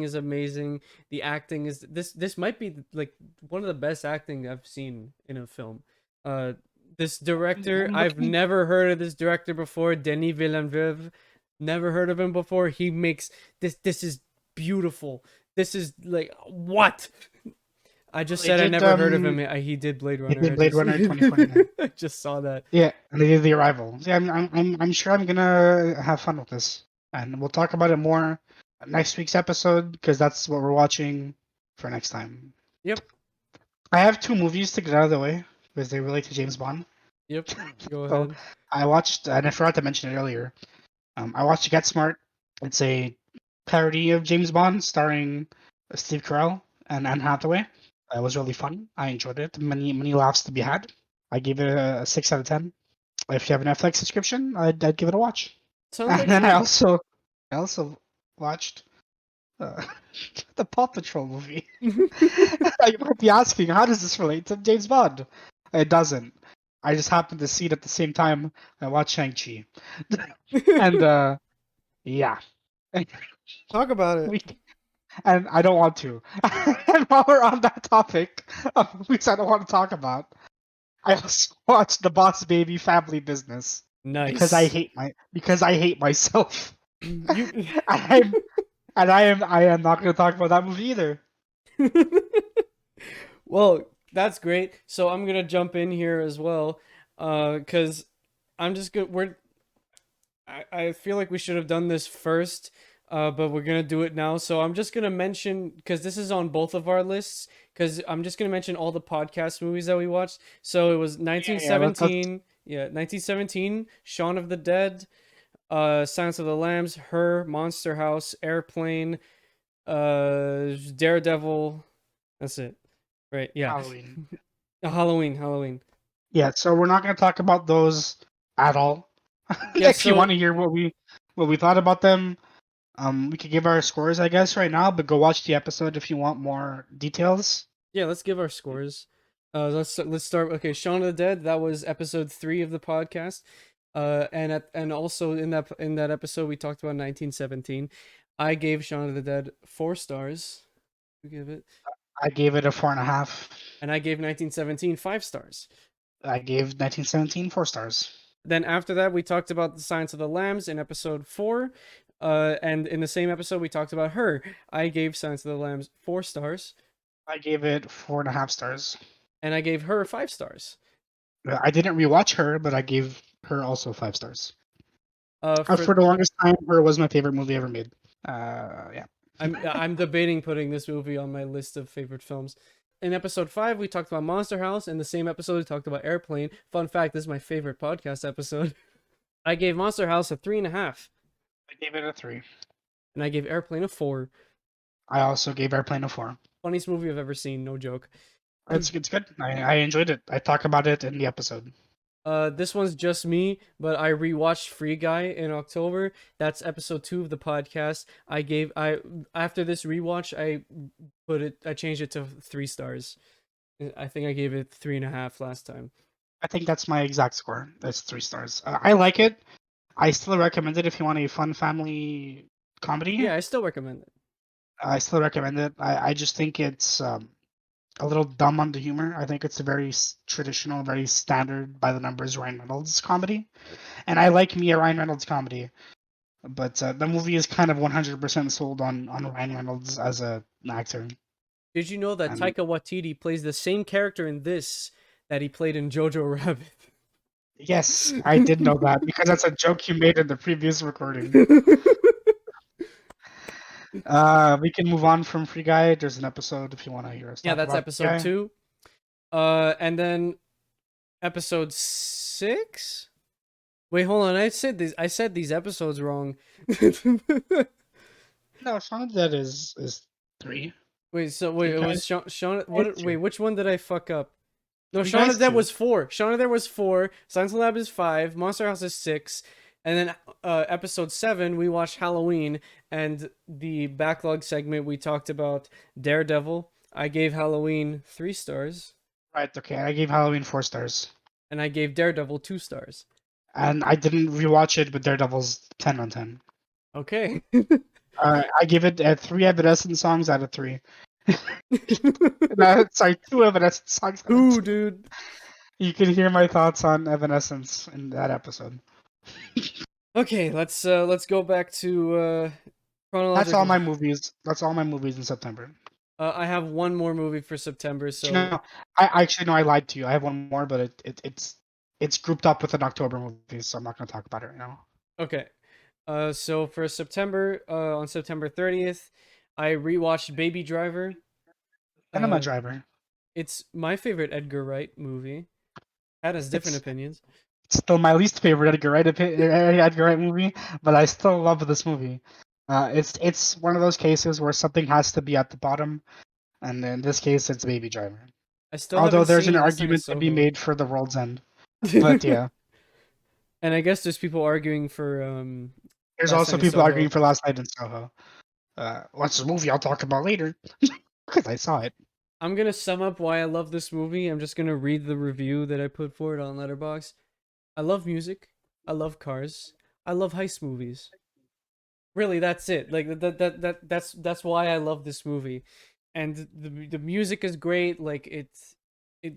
is amazing. The acting is this might be like one of the best acting I've seen in a film. Uh this director, I'm I've looking. never heard of this director before, Denis Villeneuve. Never heard of him before. He makes this is beautiful. This is like what? I just They said I did never heard of him. He did Blade they Runner. did Blade Runner 2049. I just saw that. Yeah, and they did The Arrival. Yeah, I'm sure I'm gonna have fun with this, and we'll talk about it more next week's episode because that's what we're watching for next time. Yep. I have two movies to get out of the way because they relate to James Bond. Yep. Go So ahead. I watched, and I forgot to mention it earlier. I watched Get Smart. It's a parody of James Bond starring Steve Carell and Anne Hathaway. It was really fun. I enjoyed it. Many laughs to be had. I gave it a 6 out of 10. If you have a Netflix subscription, I'd give it a watch. Sounds And like then fun. I also watched uh, the Paw Patrol movie. You might be asking, how does this relate to James Bond? It doesn't. I just happened to see it at the same time I watched Shang-Chi. And yeah. Talk about it. we, and I don't want to. And while we're on that topic of movies I don't want to talk about, I also watched The Boss Baby Family Business Nice. because I hate myself. You I'm I am not going to talk about that movie either. Well, that's great. So I'm gonna jump in here as well, because I'm just good. I feel like we should have done this first, but we're gonna do it now. So I'm just gonna mention because this is on both of our lists. Because I'm just gonna mention all the podcast movies that we watched. So it was Yeah, let's 1917. Yeah, 1917, Shaun of the Dead, Silence of the Lambs, Her, Monster House, Airplane, Daredevil. That's it. Right. Yeah. Halloween. Halloween. Halloween. Yeah, so we're not going to talk about those at all. Yeah, If you want so to hear what we thought about them, we could give our scores, I guess, right now. But go watch the episode if you want more details. yeah, let's give our scores. Let's start. Okay, Shaun of the Dead. That was episode 3 of the podcast. And also in that episode we talked about 1917. I gave Shaun of the Dead 4 stars. We give it, I gave it a 4.5. and I gave 1917 5 stars. I gave 1917 4 stars. Then after that we talked about the Silence of the Lambs in episode 4. And in the same episode we talked about Her. I gave Silence of the Lambs 4 stars, I gave it 4.5 stars. and I gave Her 5 stars. I didn't rewatch Her, but I gave Her also 5 stars. For For the longest time, Her was my favorite movie ever made. Yeah. I'm debating putting this movie on my list of favorite films. In episode 5, we talked about Monster House. In the same episode, we talked about Airplane. Fun fact: this is my favorite podcast episode. I gave Monster House a 3.5, I gave it a 3. and I gave Airplane a 4. I also gave Airplane a 4. Funniest movie I've ever seen, no joke. It's good. I enjoyed it. I talk about it in the episode. This one's just me, but I rewatched Free Guy in October. That's episode 2 of the podcast. I after this rewatch, I changed it to 3 stars. I think I gave it 3.5 last time. I think that's my exact score. That's 3 stars. I like it. I still recommend it if you want a fun family comedy. Yeah, I still recommend it. I still recommend it. I just think it's a little dumb on the humor. I think it's a very traditional, very standard by the numbers Ryan Reynolds comedy, and I like me a Ryan Reynolds comedy, but the movie is kind of 100% sold on Ryan Reynolds as an actor. Did you know that And Taika Waititi plays the same character in this that he played in Jojo Rabbit? yes, I did know that because that's a joke you made in the previous recording. We can move on from Free Guy. There's an episode if you want to hear us Yeah, talk that's about Free episode Guy. 2. And then episode 6. Wait, hold on. I said these episodes wrong. No, Shaun of the Dead is 3. Wait, You it was guys- Shaun. it's Wait, which one did I fuck up? No, You Shaun guys of the Dead too. was 4. Shaun of the Dead was 4. Silence of the Lab is 5. Monster House is 6. And then episode 7, we watched Halloween, and the backlog segment we talked about Daredevil. I gave Halloween 3 stars, Right, okay. I gave Halloween 4 stars. and I gave Daredevil 2 stars. And I didn't rewatch it, but Daredevil's 10 on 10. Okay. I give it 3 Evanescence songs out of 3. No, sorry, 2 Evanescence songs out of Ooh, 3. dude. You can hear my thoughts on Evanescence in that episode. Okay, let's go back to chronological. That's all my movies. That's all my movies in September. I have one more movie for September, so I actually no, I lied to you. I have one more, but it's grouped up with an October movie, so I'm not going to talk about it right now. okay. So for September, on September 30th, I rewatched Baby Driver. Cinema Driver. It's my favorite Edgar Wright movie. Pat has different opinions. It's still my least favorite Edgar Wright movie, but I still love this movie. It's one of those cases where something has to be at the bottom, and in this case, it's Baby Driver. I still Although haven't there's seen an Last Night in argument to be Soho. made for The World's End, but yeah, And I guess there's people arguing for there's Last also Night in people Soho. arguing for Last Night in Soho. What's the movie I'll talk about later because I saw it. I'm gonna sum up why I love this movie. I'm just gonna read the review that I put for it on Letterboxd. I love music. I love cars. I love heist movies. Really, that's it. Like that's why I love this movie. And the music is great. Like it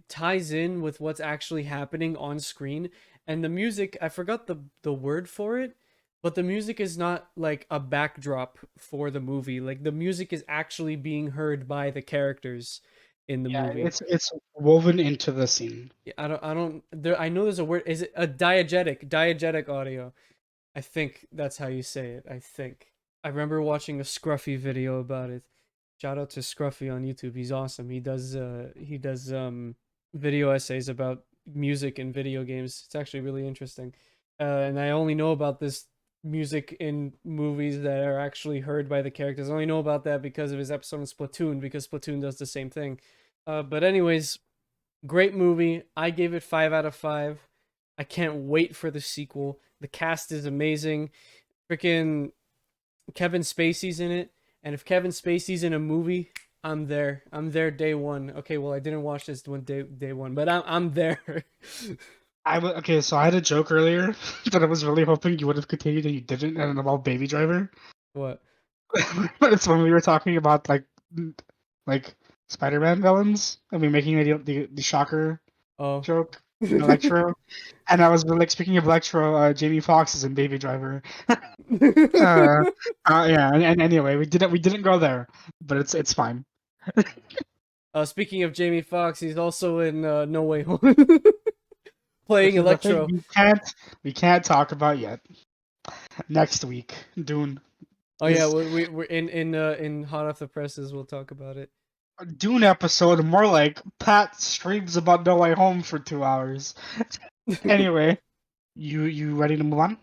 ties in with what's actually happening on screen. And the music, I forgot the word for it, but the music is not like a backdrop for the movie. Like the music is actually being heard by the characters in the Yeah, movie. it's woven into the scene. Yeah, I don't there I know there's a word. Is it a diegetic audio? I think that's how you say it. I think. I remember watching a Scruffy video about it. Shout out to Scruffy on YouTube. He's awesome. He does video essays about music and video games. It's actually really interesting. And I only know about this music in movies that are actually heard by the characters. I only know about that because of his episode on Splatoon, because Splatoon does the same thing. But anyways, great movie. I gave it 5 out of 5. I can't wait for the sequel. The cast is amazing. Freaking Kevin Spacey's in it, and if Kevin Spacey's in a movie, I'm there. I'm there day one. Okay, well I didn't watch this one day one, but I'm there. Okay, so I had a joke earlier that I was really hoping you would have continued and you didn't, and about Baby Driver. What? But it's when we were talking about like Spider-Man villains, and we making the Shocker Oh. joke, Electro, and I was like, speaking of Electro, Jamie Foxx is in Baby Driver. Uh, yeah, and anyway, we didn't go there, but it's fine. Speaking of Jamie Foxx, he's also in No Way Home, This playing is the thing Electro. we can't talk about yet. Next week, Dune Oh yeah, is we're in Hot Off the Presses. We'll talk about it. a Dune episode, more like Pat streams about No Way Home for 2 hours. Anyway, you ready to move on?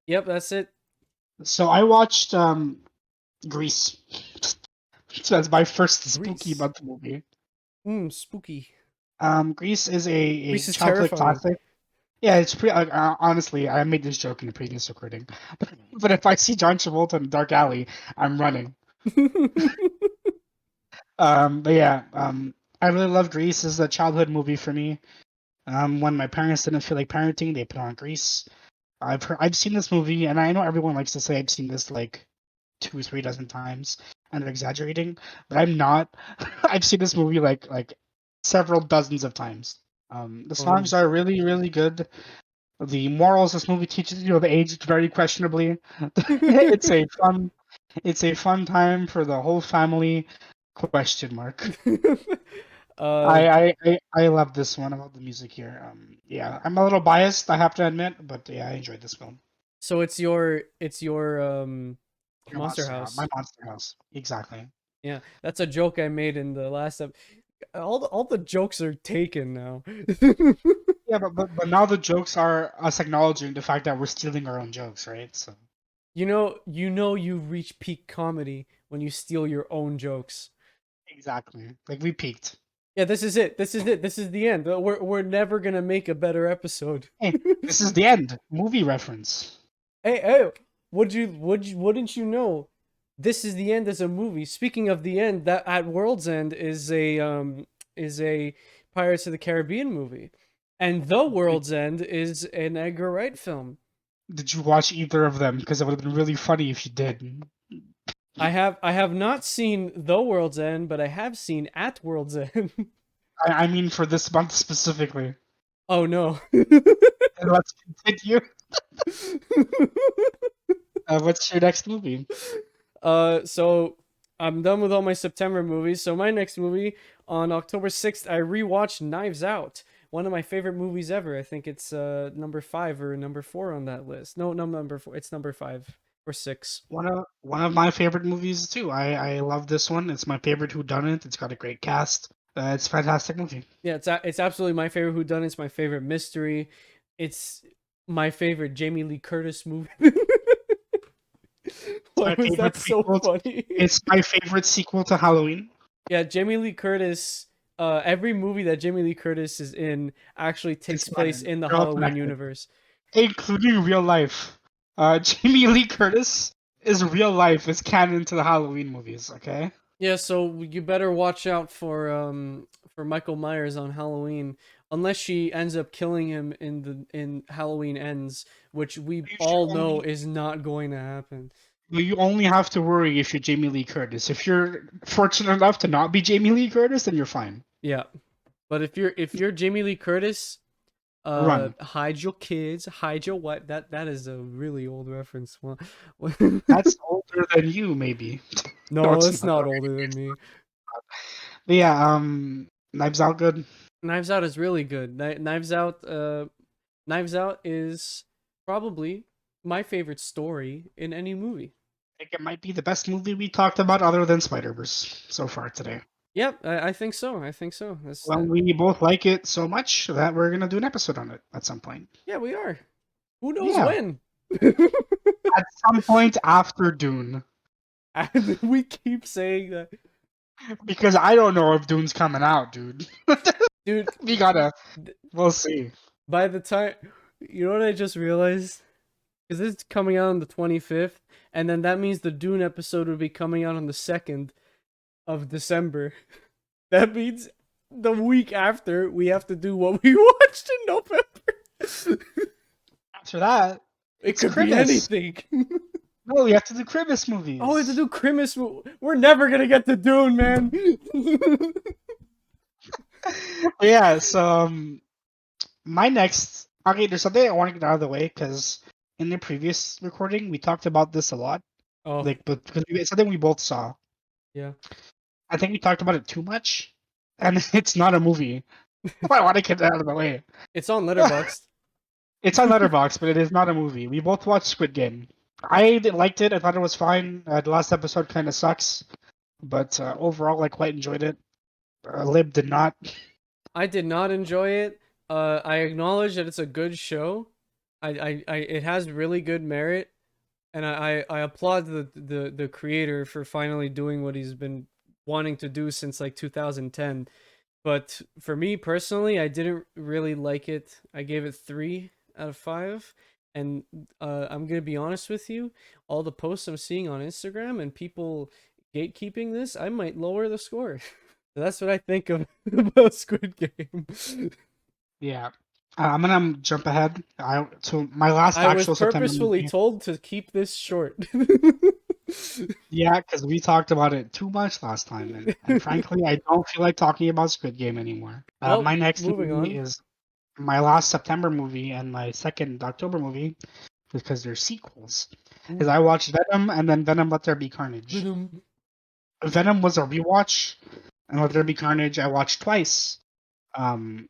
Yep, that's it. So I watched Grease. So that's my first spooky Grease. month movie. Spooky. Grease is a Grease is childhood terrifying. classic. Yeah, it's pretty. Like, honestly, I made this joke in the previous recording, but if I see John Travolta in a dark alley, I'm running. But yeah, I really love Grease. This is a childhood movie for me. When my parents didn't feel like parenting, they put on Grease. I've seen this movie, and I know everyone likes to say I've seen this like 2 or 3 dozen times, and they're exaggerating, but I'm not. I've seen this movie like several dozens of times. The songs Um, are really really good. The morals this movie teaches you have aged very questionably. it's a fun it's a fun time for the whole family. Question mark. uh, I love this one. I love the music here. Yeah, I'm a little biased, I have to admit, but yeah, I enjoyed this film. so it's your Your Monster monster house, my House. monster house, exactly. Yeah, that's a joke I made in the last all the jokes are taken now. Yeah, but now the jokes are us acknowledging the fact that we're stealing our own jokes, right? So You reach peak comedy when you steal your own jokes. exactly, like we peaked. Yeah, this is it. This is it. This is the end. We're never gonna make a better episode. Hey, this is the end. Movie reference. Hey, wouldn't you know? This is the end as a movie. Speaking of the end, that at World's End is a Pirates of the Caribbean movie, and The Did, World's End is an Edgar Wright film. did you watch either of them? Because it would have been really funny if you did. I have not seen The World's End, but I have seen At World's End. I mean, for this month specifically. Oh no. And let's continue. What's your next movie? So I'm done with all my September movies. So my next movie on October 6th, I rewatched Knives Out. One of my favorite movies ever. I think it's number 5 or number 4 on that list. No, no, number 4. It's number 5 or 6. One of my favorite movies too. I love this one. It's my favorite whodunit. It's got a great cast. It's a fantastic movie. Yeah, it's absolutely my favorite whodunit. It's my favorite mystery. It's my favorite Jamie Lee Curtis movie. It's Why my was favorite that so sequel. funny? It's my favorite sequel to Halloween, Yeah, Jamie Lee Curtis. Every movie that Jamie Lee Curtis is in actually it's takes place canon. in the They're all Halloween connected, universe. including real life. Jamie Lee Curtis is real life. Is canon to the Halloween movies. Okay. Yeah, so you better watch out for Michael Myers on Halloween, unless she ends up killing him in Halloween Ends, which we You should all know only is not going to happen. you only have to worry if you're Jamie Lee Curtis. If you're fortunate enough to not be Jamie Lee Curtis, then you're fine. Yeah, but if you're Jamie Lee Curtis, Run. hide your kids, hide your what? That is a really old reference. Well, That's older than you, maybe. No, no, it's it's not. not older than me. But yeah, Knives Out good. Knives Out is really good. Knives Out is probably my favorite story in any movie. I think it might be the best movie we talked about other than Spider-Verse so far today. Yep, I think so. I think so. Well, we both like it so much that we're gonna do an episode on it at some point. Yeah, we are. Who knows Yeah, when? at some point after Dune, And we keep saying that, because I don't know if Dune's coming out, dude. dude. we gotta. th- We'll see. By the time You know what I just realized? Is this coming out on the 25th, and then that means the Dune episode would be coming out on the 2nd of December. That means the week after we have to do what we watched in November. After that, It it's could be Christmas. anything. No, we have to do Christmas Oh, we have to movies. do Christmas. We're never gonna get to Dune, man. But yeah, so my next. Okay, there's something I want to get out of the way because in the previous recording we talked about this a lot. Oh, Like, but because it's something we both saw. yeah. I think we talked about it too much, and it's not a movie. I want to get that out of the way. It's on Letterboxd. It's on Letterboxd, but it is not a movie. We both watched Squid Game. Liked it. I thought it was fine. The last episode kind of sucks, but overall, I quite enjoyed it. Lib did not. I did not enjoy it. I acknowledge that it's a good show. It has really good merit, and I applaud the creator for finally doing what he's been wanting to do since like 2010. But for me personally, I didn't really like it. I gave it 3 out of 5. And I'm gonna be honest with you, all the posts I'm seeing on Instagram and people gatekeeping this, I might lower the score. So that's what I think of about Squid Game. Yeah, I'm gonna jump ahead. So my last I was actual September purposefully movie. told to keep this short. Yeah, because we talked about it too much last time, and frankly, I don't feel like talking about Squid Game anymore. Well, My next moving movie on. is my last September movie and my second October movie because they're sequels. Is Ooh, I watched Venom and then Venom Let There Be Carnage. Venom. Venom was a rewatch, and Let There Be Carnage I watched twice. Um,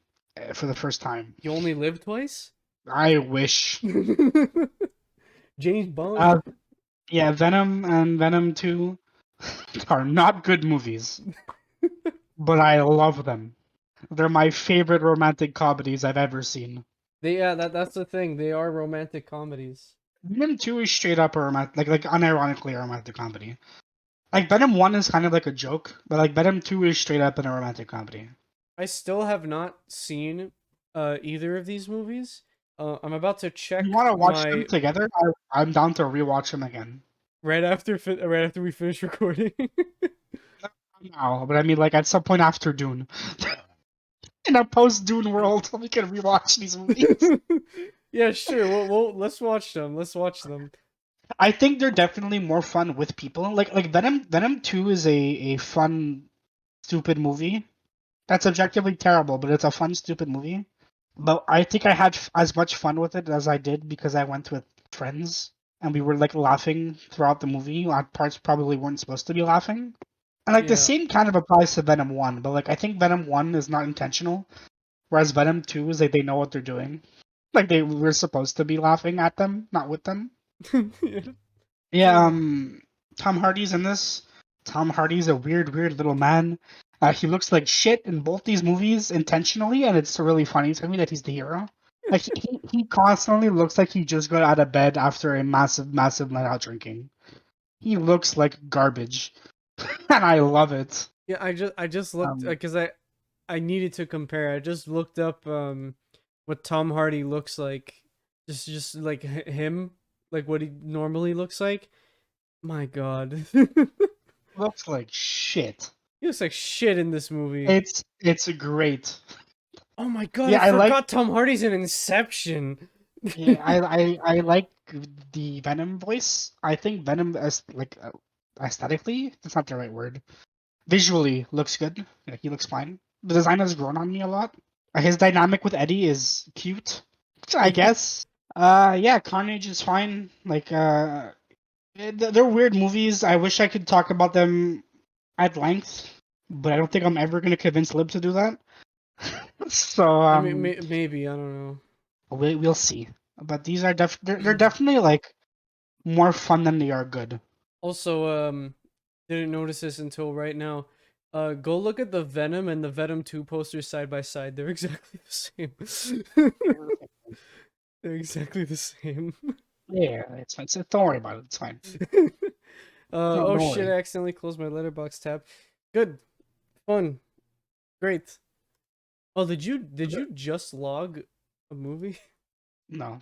for the first time. You only live twice? I wish. James Bond. Uh, yeah, Venom and Venom 2 are not good movies, but I love them. They're my favorite romantic comedies I've ever seen. Yeah, that's the thing. They are romantic comedies. Venom 2 is straight up a romantic, like unironically a romantic comedy. Like Venom 1 is kind of like a joke, but like Venom 2 is straight up in a romantic comedy. I still have not seen either of these movies. I'm about to You check want to watch them my together? I'm down to rewatch them again. right after we finish recording. Now, but I mean, like at some point after Dune, in a post Dune world, we can rewatch these movies. Yeah, sure. Let's watch them. Let's watch them. I think they're definitely more fun with people. Like Venom 2 is a fun, stupid movie. That's objectively terrible, but it's a fun, stupid movie. But I think I had as much fun with it as I did because I went with friends and we were like laughing throughout the movie. At parts probably weren't supposed to be laughing. And like the Yeah. same kind of applies to Venom 1, but like I think Venom 1 is not intentional, whereas Venom 2 is like they know what they're doing. Like they were supposed to be laughing at them, not with them. Yeah. Yeah, Tom Hardy's in this. Tom Hardy's a weird little man. He looks like shit in both these movies intentionally, and it's really funny to me that he's the hero. Like he constantly looks like he just got out of bed after a massive night out drinking. He looks like garbage, and I love it. Yeah, I just looked Um, because I needed to compare. I just looked up what Tom Hardy looks like. Just like him, like what he normally looks like. My God. looks like shit. He looks like shit in this movie. It's great. Oh my God, I Yeah, I like forgot Tom Hardy's in Inception. Yeah, I like the Venom voice. I think Venom as like aesthetically, that's not the right word. Visually looks good. Yeah, he looks fine. The design has grown on me a lot. His dynamic with Eddie is cute, I guess. Yeah, Carnage is fine. Like they're weird movies. I wish I could talk about them at length, but I don't think I'm ever gonna convince Lib to do that. So I mean, maybe I don't know. we'll see. But these are they're definitely like more fun than they are good. Also, didn't notice this until right now. Go look at the Venom and the Venom 2 posters side by side. They're exactly the same. They're exactly the same. Yeah, it's fine. Don't worry about it. It's fine. Oh Don't shit, worry. I accidentally closed my letterbox tab. Good. Fun. Great. Oh, did you just log a movie? No,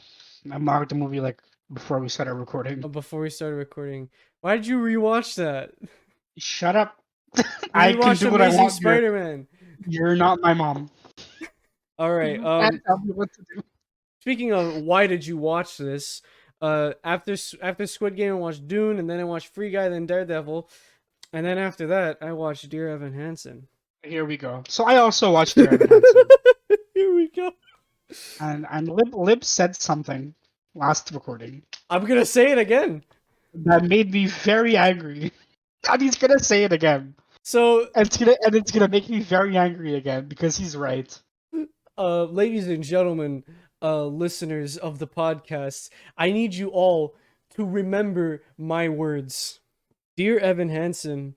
I marked the movie like before we started recording. Before we started recording. Why did you rewatch that? Shut up. You I can rewatched do what I Amazing want. Spider-Man. You're not my mom. All right. You can't tell me what to do. Speaking of why did you watch this? After Squid Game, I watched Dune, and then I watched Free Guy, then Daredevil, and then after that, I watched Dear Evan Hansen. Here we go. So I also watched Dear Evan Hansen, Here we go. and Lib said something last recording I'm gonna say it again. that made me very angry, and he's gonna say it again, So, and it's gonna make me very angry again because he's right. ladies and gentlemen, listeners of the podcast, I need you all to remember my words. Dear Evan Hansen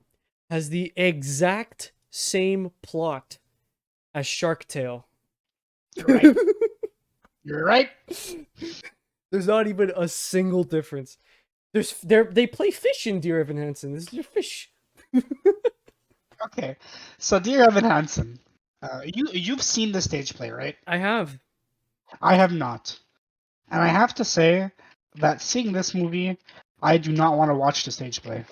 has the exact same plot as Shark Tale. You're right. You're right. There's not even a single difference. They play fish in Dear Evan Hansen. This is your fish. Okay, so Dear Evan Hansen, you've seen the stage play, right? I have. I have not, and I have to say that seeing this movie, I do not want to watch the stage play.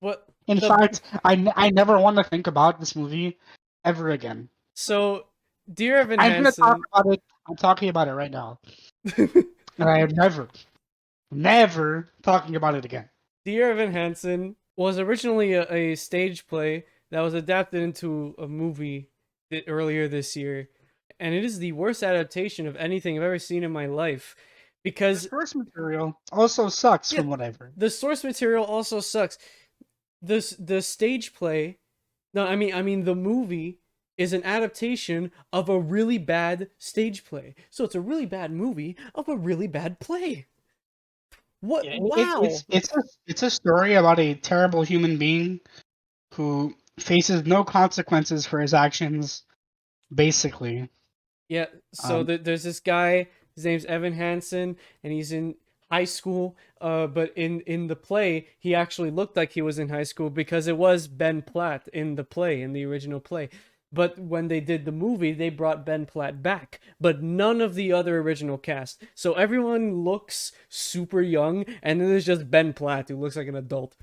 What? In fact, I never want to think about this movie ever again. So, Dear Evan I'm gonna talk Hansen. about it. I'm talking about it right now, and I am never talking about it again. Dear Evan Hansen was originally a stage play that was adapted into a movie earlier this year, and it is the worst adaptation of anything I've ever seen in my life. Because The source material also sucks Yeah. from what I've heard. the source material also sucks. The stage play, no, I mean the movie is an adaptation of a really bad stage play. So it's a really bad movie of a really bad play. What? Yeah, Wow. it's a story about a terrible human being who faces no consequences for his actions, basically. Yeah, so there's this guy, his name's Evan Hansen, and he's in high school. But in the play, he actually looked like he was in high school because it was Ben Platt in the play, in the original play. But when they did the movie, they brought Ben Platt back, but none of the other original cast. So everyone looks super young, and then there's just Ben Platt who looks like an adult.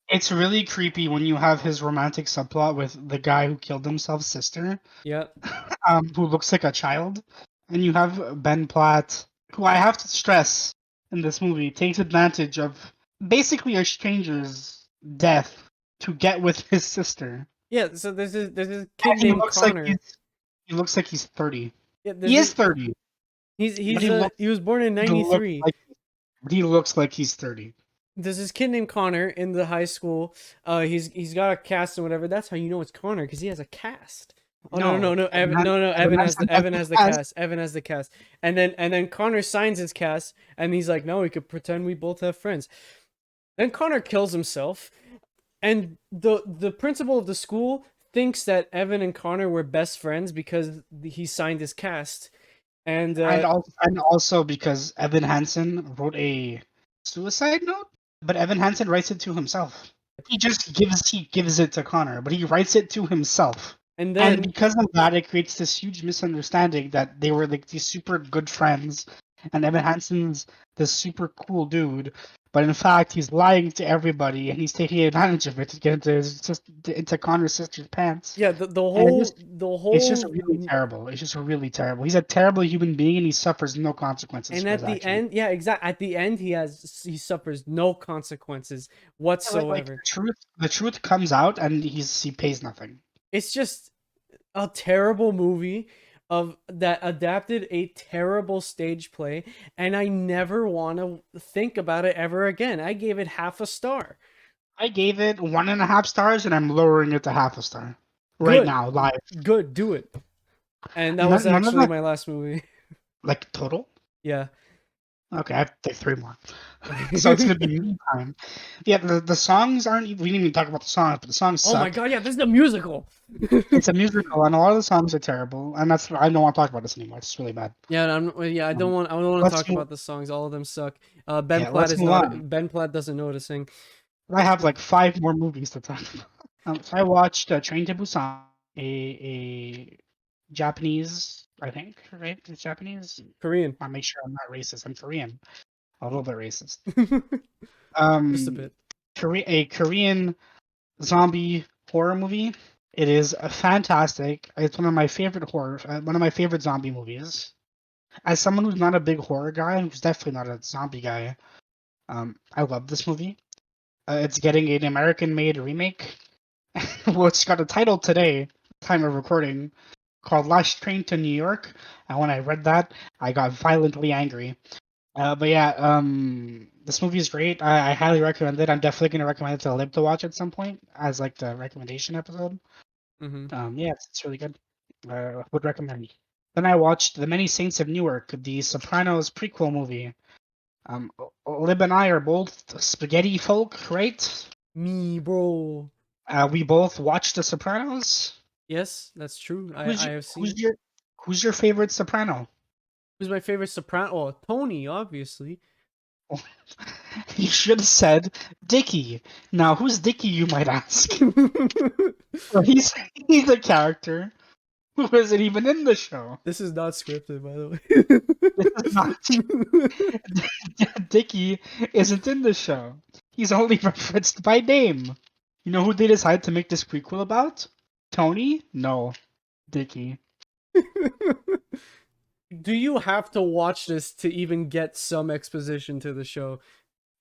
It's really creepy when you have his romantic subplot with the guy who killed himself's sister, Yeah. who looks like a child, and you have Ben Platt, who I have to stress in this movie takes advantage of basically a stranger's death to get with his sister. Yeah, so there's this kid And he named looks like Connor. he looks like he's 30. Yeah, He is 30. he's But he was born in he looks '93. like he looks like he's 30. There's this kid named Connor in the high school. He's got a cast and whatever. That's how you know it's Connor, because he has a cast. Oh no. Evan has the cast. Evan has the cast. And then Connor signs his cast, and he's like, no, we could pretend we both have friends. Then Connor kills himself, and the principal of the school thinks that Evan and Connor were best friends because he signed his cast. And And also because Evan Hansen wrote a suicide note, but Evan Hansen writes it to himself. He gives it to Connor, but he writes it to himself. and And then because of that, it creates this huge misunderstanding that they were like these super good friends, and Evan Hansen's this super cool dude, but in fact he's lying to everybody and he's taking advantage of it to get into Connor's sister's pants. yeah, the And whole it's just really terrible. It's just really terrible. He's a terrible human being and he suffers no consequences And for at his the actions. end, yeah, exactly. At the end, he suffers no consequences whatsoever. Like the truth comes out and he pays nothing. It's just a terrible movie of that adapted a terrible stage play, and I never want to think about it ever again. I gave it half a star. I gave it 1.5 stars and I'm lowering it to half a star right Good. now live. Good, do it. And that None- was none of actually that- my last movie. Like total. Yeah. Okay, I have to take 3 more. So it's gonna be me time. Yeah, the songs aren't. We didn't even talk about the songs, but the songs Oh suck. my god, yeah, this is a musical. It's a musical, and a lot of the songs are terrible. And I don't want to talk about this anymore. It's really bad. Yeah, I don't want to let's talk move- about the songs. All of them suck. let's move on. Ben Platt doesn't know how to sing. I have like 5 more movies to talk about. So I watched Train to Busan, a Japanese, I think, right? It's Japanese. Korean. I make sure I'm not racist. I'm Korean. A little bit racist. Just a Um, bit. A Korean zombie horror movie. It is fantastic. It's one of my favorite one of my favorite zombie movies. As someone who's not a big horror guy, who's definitely not a zombie guy, I love this movie. It's getting an American-made remake, which got a title today, time of recording, called Last Train to New York. And when I read that, I got violently angry. But yeah, this movie is great. I highly recommend it. I'm definitely gonna recommend it to Lib to watch at some point as like the recommendation episode. Hmm. Yeah, it's really good. Would recommend. Then I watched The Many Saints of Newark, the Sopranos prequel movie. Lib and I are both spaghetti folk, right? Me, bro. We both watched The Sopranos. Yes, that's true. Who's I your, have seen who's it. your who's your favorite Soprano? Who's my favorite soprano? Oh, Tony, obviously. You should have said Dickie. Now, who's Dickie, you might ask? Well, he's a character who isn't even in the show. This is not scripted, by the This is not Dickie isn't in the show. He's only referenced by name. You know who they decided to make this prequel about? Tony? No, Dickie. way. Do you have to watch this to even get some exposition to the show?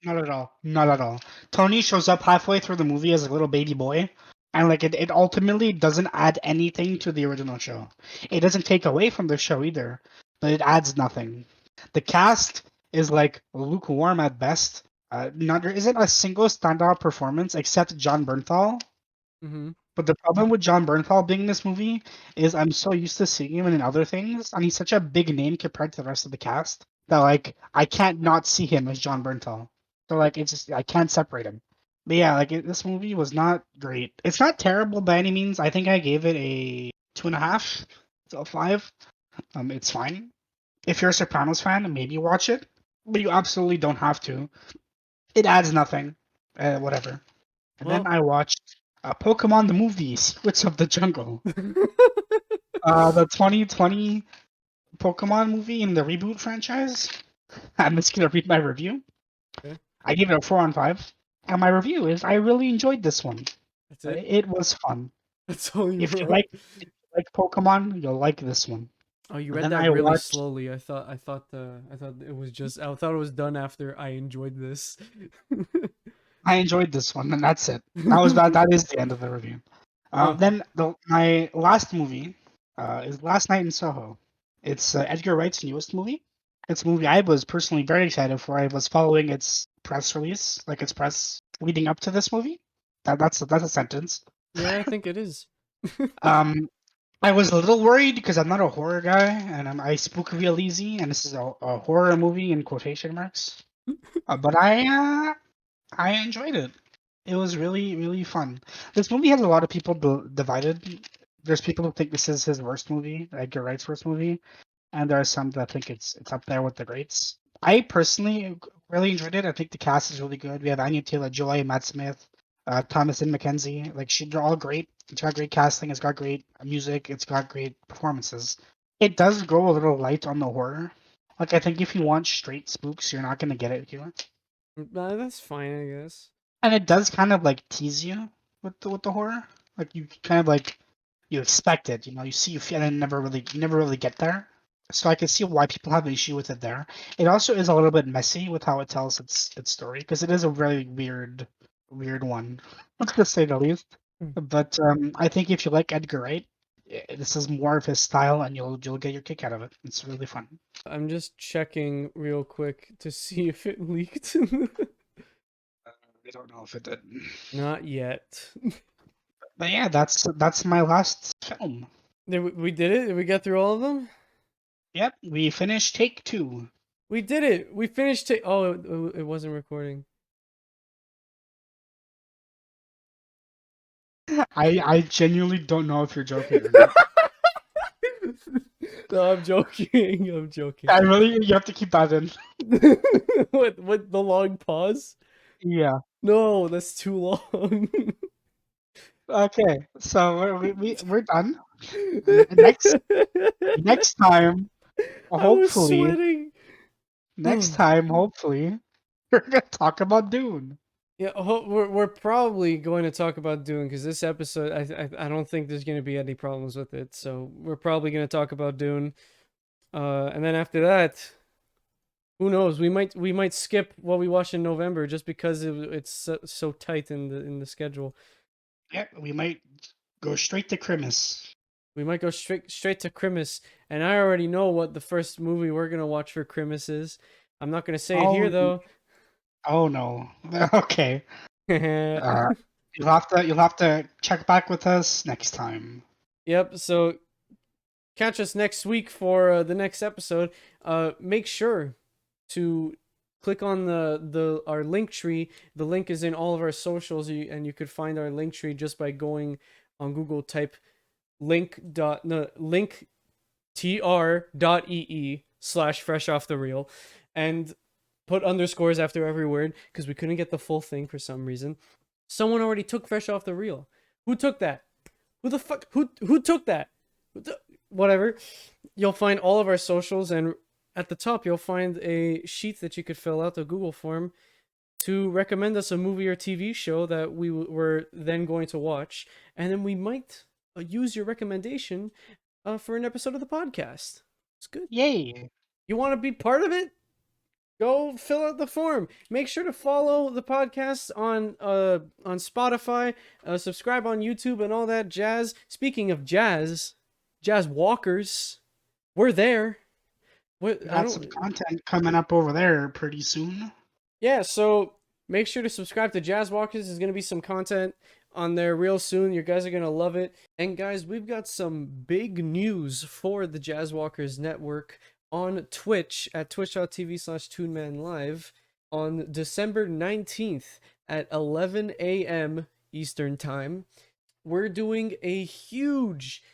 Not at all. Not at all. Tony shows up halfway through the movie as a little baby boy, and like it ultimately doesn't add anything to the original show. It doesn't take away from the show either, but it adds nothing. The cast is like lukewarm at best. Not there isn't a single standout performance except John Bernthal. Mm-hmm. But the problem with John Bernthal being in this movie is I'm so used to seeing him in other things, and he's such a big name compared to the rest of the cast that like I can't not see him as John Bernthal. So like it's just I can't separate him. But yeah, this movie was not great. It's not terrible by any means. I think I gave it a 2.5 to a 5. It's fine. If you're a Sopranos fan, maybe watch it, but you absolutely don't have to. It adds nothing. Whatever. And then Well, I watched Pokemon the movie, Secrets of the Jungle. The 2020 Pokemon movie in the reboot franchise. I'm just gonna read my review. okay. I gave it a 4 on 5, and my review is I really enjoyed this one. That's it. It was fun. That's all you If you wrote. like Pokemon, you'll like this one. Oh, you And read then that I really watched. slowly. I thought it was just. I thought it was done after I enjoyed this. I enjoyed this one, and that's it. That is the end of the review. Oh, Then my last movie is Last Night in Soho. It's Edgar Wright's newest movie. It's a movie I was personally very excited for. I was following its press release, like its press leading up to this movie. That's a sentence. yeah, I think it is. Um, I was a little worried because I'm not a horror guy, and I spook real easy, and this is a horror movie in quotation marks. But I enjoyed it. It was really, really fun. This movie has a lot of people divided. There's people who think this is his worst movie, Edgar Wright's worst movie, and there are some that think it's up there with the greats. I personally really enjoyed it. I think the cast is really good. We have Anya Taylor-Joy, Matt Smith, Thomasin McKenzie. Like they're all great. It's got great casting. It's got great music. It's got great performances. It does go a little light on the horror. Like I think if you want straight spooks, you're not gonna get it here. That's fine, I guess. And it does kind of like tease you with the horror. Like you kind of like you expect it, you see, you feel, and then you never really get there. So I can see why people have an issue with it there. It also is a little bit messy with how it tells its story because it is a very weird one, to say the least. Mm. But I think if you like Edgar Wright, this is more of his style, and you'll get your kick out of it. It's really fun. I'm just checking real quick to see if it leaked. I don't know if it did, Not yet. but yeah, that's my last film. We did it? Did we get through all of them? Yep, we finished take 2. We did it. We finished it. Oh, it wasn't recording. I genuinely don't know if you're joking or not. No, I'm joking. I'm joking. You have to keep that in. What the long pause? Yeah. No, that's too long. Okay. So we're done. And next time, I was hopefully, sweating. next time, hopefully, we're gonna talk about Dune. Yeah, we're probably going to talk about Dune because this episode, I don't think there's going to be any problems with it. So we're probably going to talk about Dune, and then after that, who knows? We might skip what we watched in November just because it's so tight in the schedule. Yeah, we might go straight to Christmas. We might go straight to Christmas, and I already know what the first movie we're gonna watch for Christmas is. I'm not gonna say it here Oh, though. oh no. Okay. You'll have to check back with us next time. Yep. So catch us next week for the next episode. Make sure to click on the our link tree. The link is in all of our socials, and you could find our link tree just by going on Google, type link tr.ee/fresh off the reel, and put underscores after every word because we couldn't get the full thing for some reason. Someone already took fresh off the reel. Who took that? Who the fuck? Who took that? Whatever. You'll find all of our socials, and at the top you'll find a sheet that you could fill out, a Google form, to recommend us a movie or TV show that we were then going to watch, and then we might use your recommendation for an episode of the podcast. It's good. Yay! You want to be part of it? Go fill out the form. Make sure to follow the podcast on Spotify, subscribe on YouTube, and all that jazz. Speaking of jazz, Jazzwalkers, we're there. Got some content coming up over there pretty soon. Yeah, so make sure to subscribe to Jazzwalkers. There's gonna be some content on there real soon. You guys are gonna love it. And guys, we've got some big news for the Jazzwalkers network on Twitch at twitch.tv/TuneManLive on December 19th at 11 a.m. Eastern Time. We're doing a huge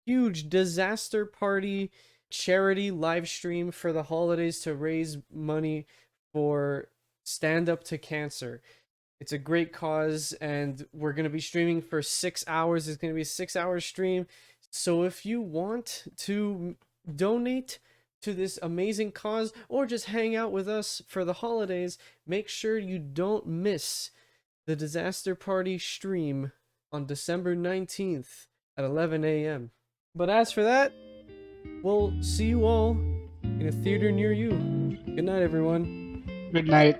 disaster party charity live stream for the holidays to raise money for Stand Up to Cancer. It's a great cause, and we're going to be streaming for 6 hours. It's going to be a 6-hour stream. So if you want to donate to this amazing cause or just hang out with us for the holidays, make sure you don't miss the disaster party stream on December 19th at 11 a.m. But as for that, we'll see you all in a theater near you. Good night, everyone. Good night.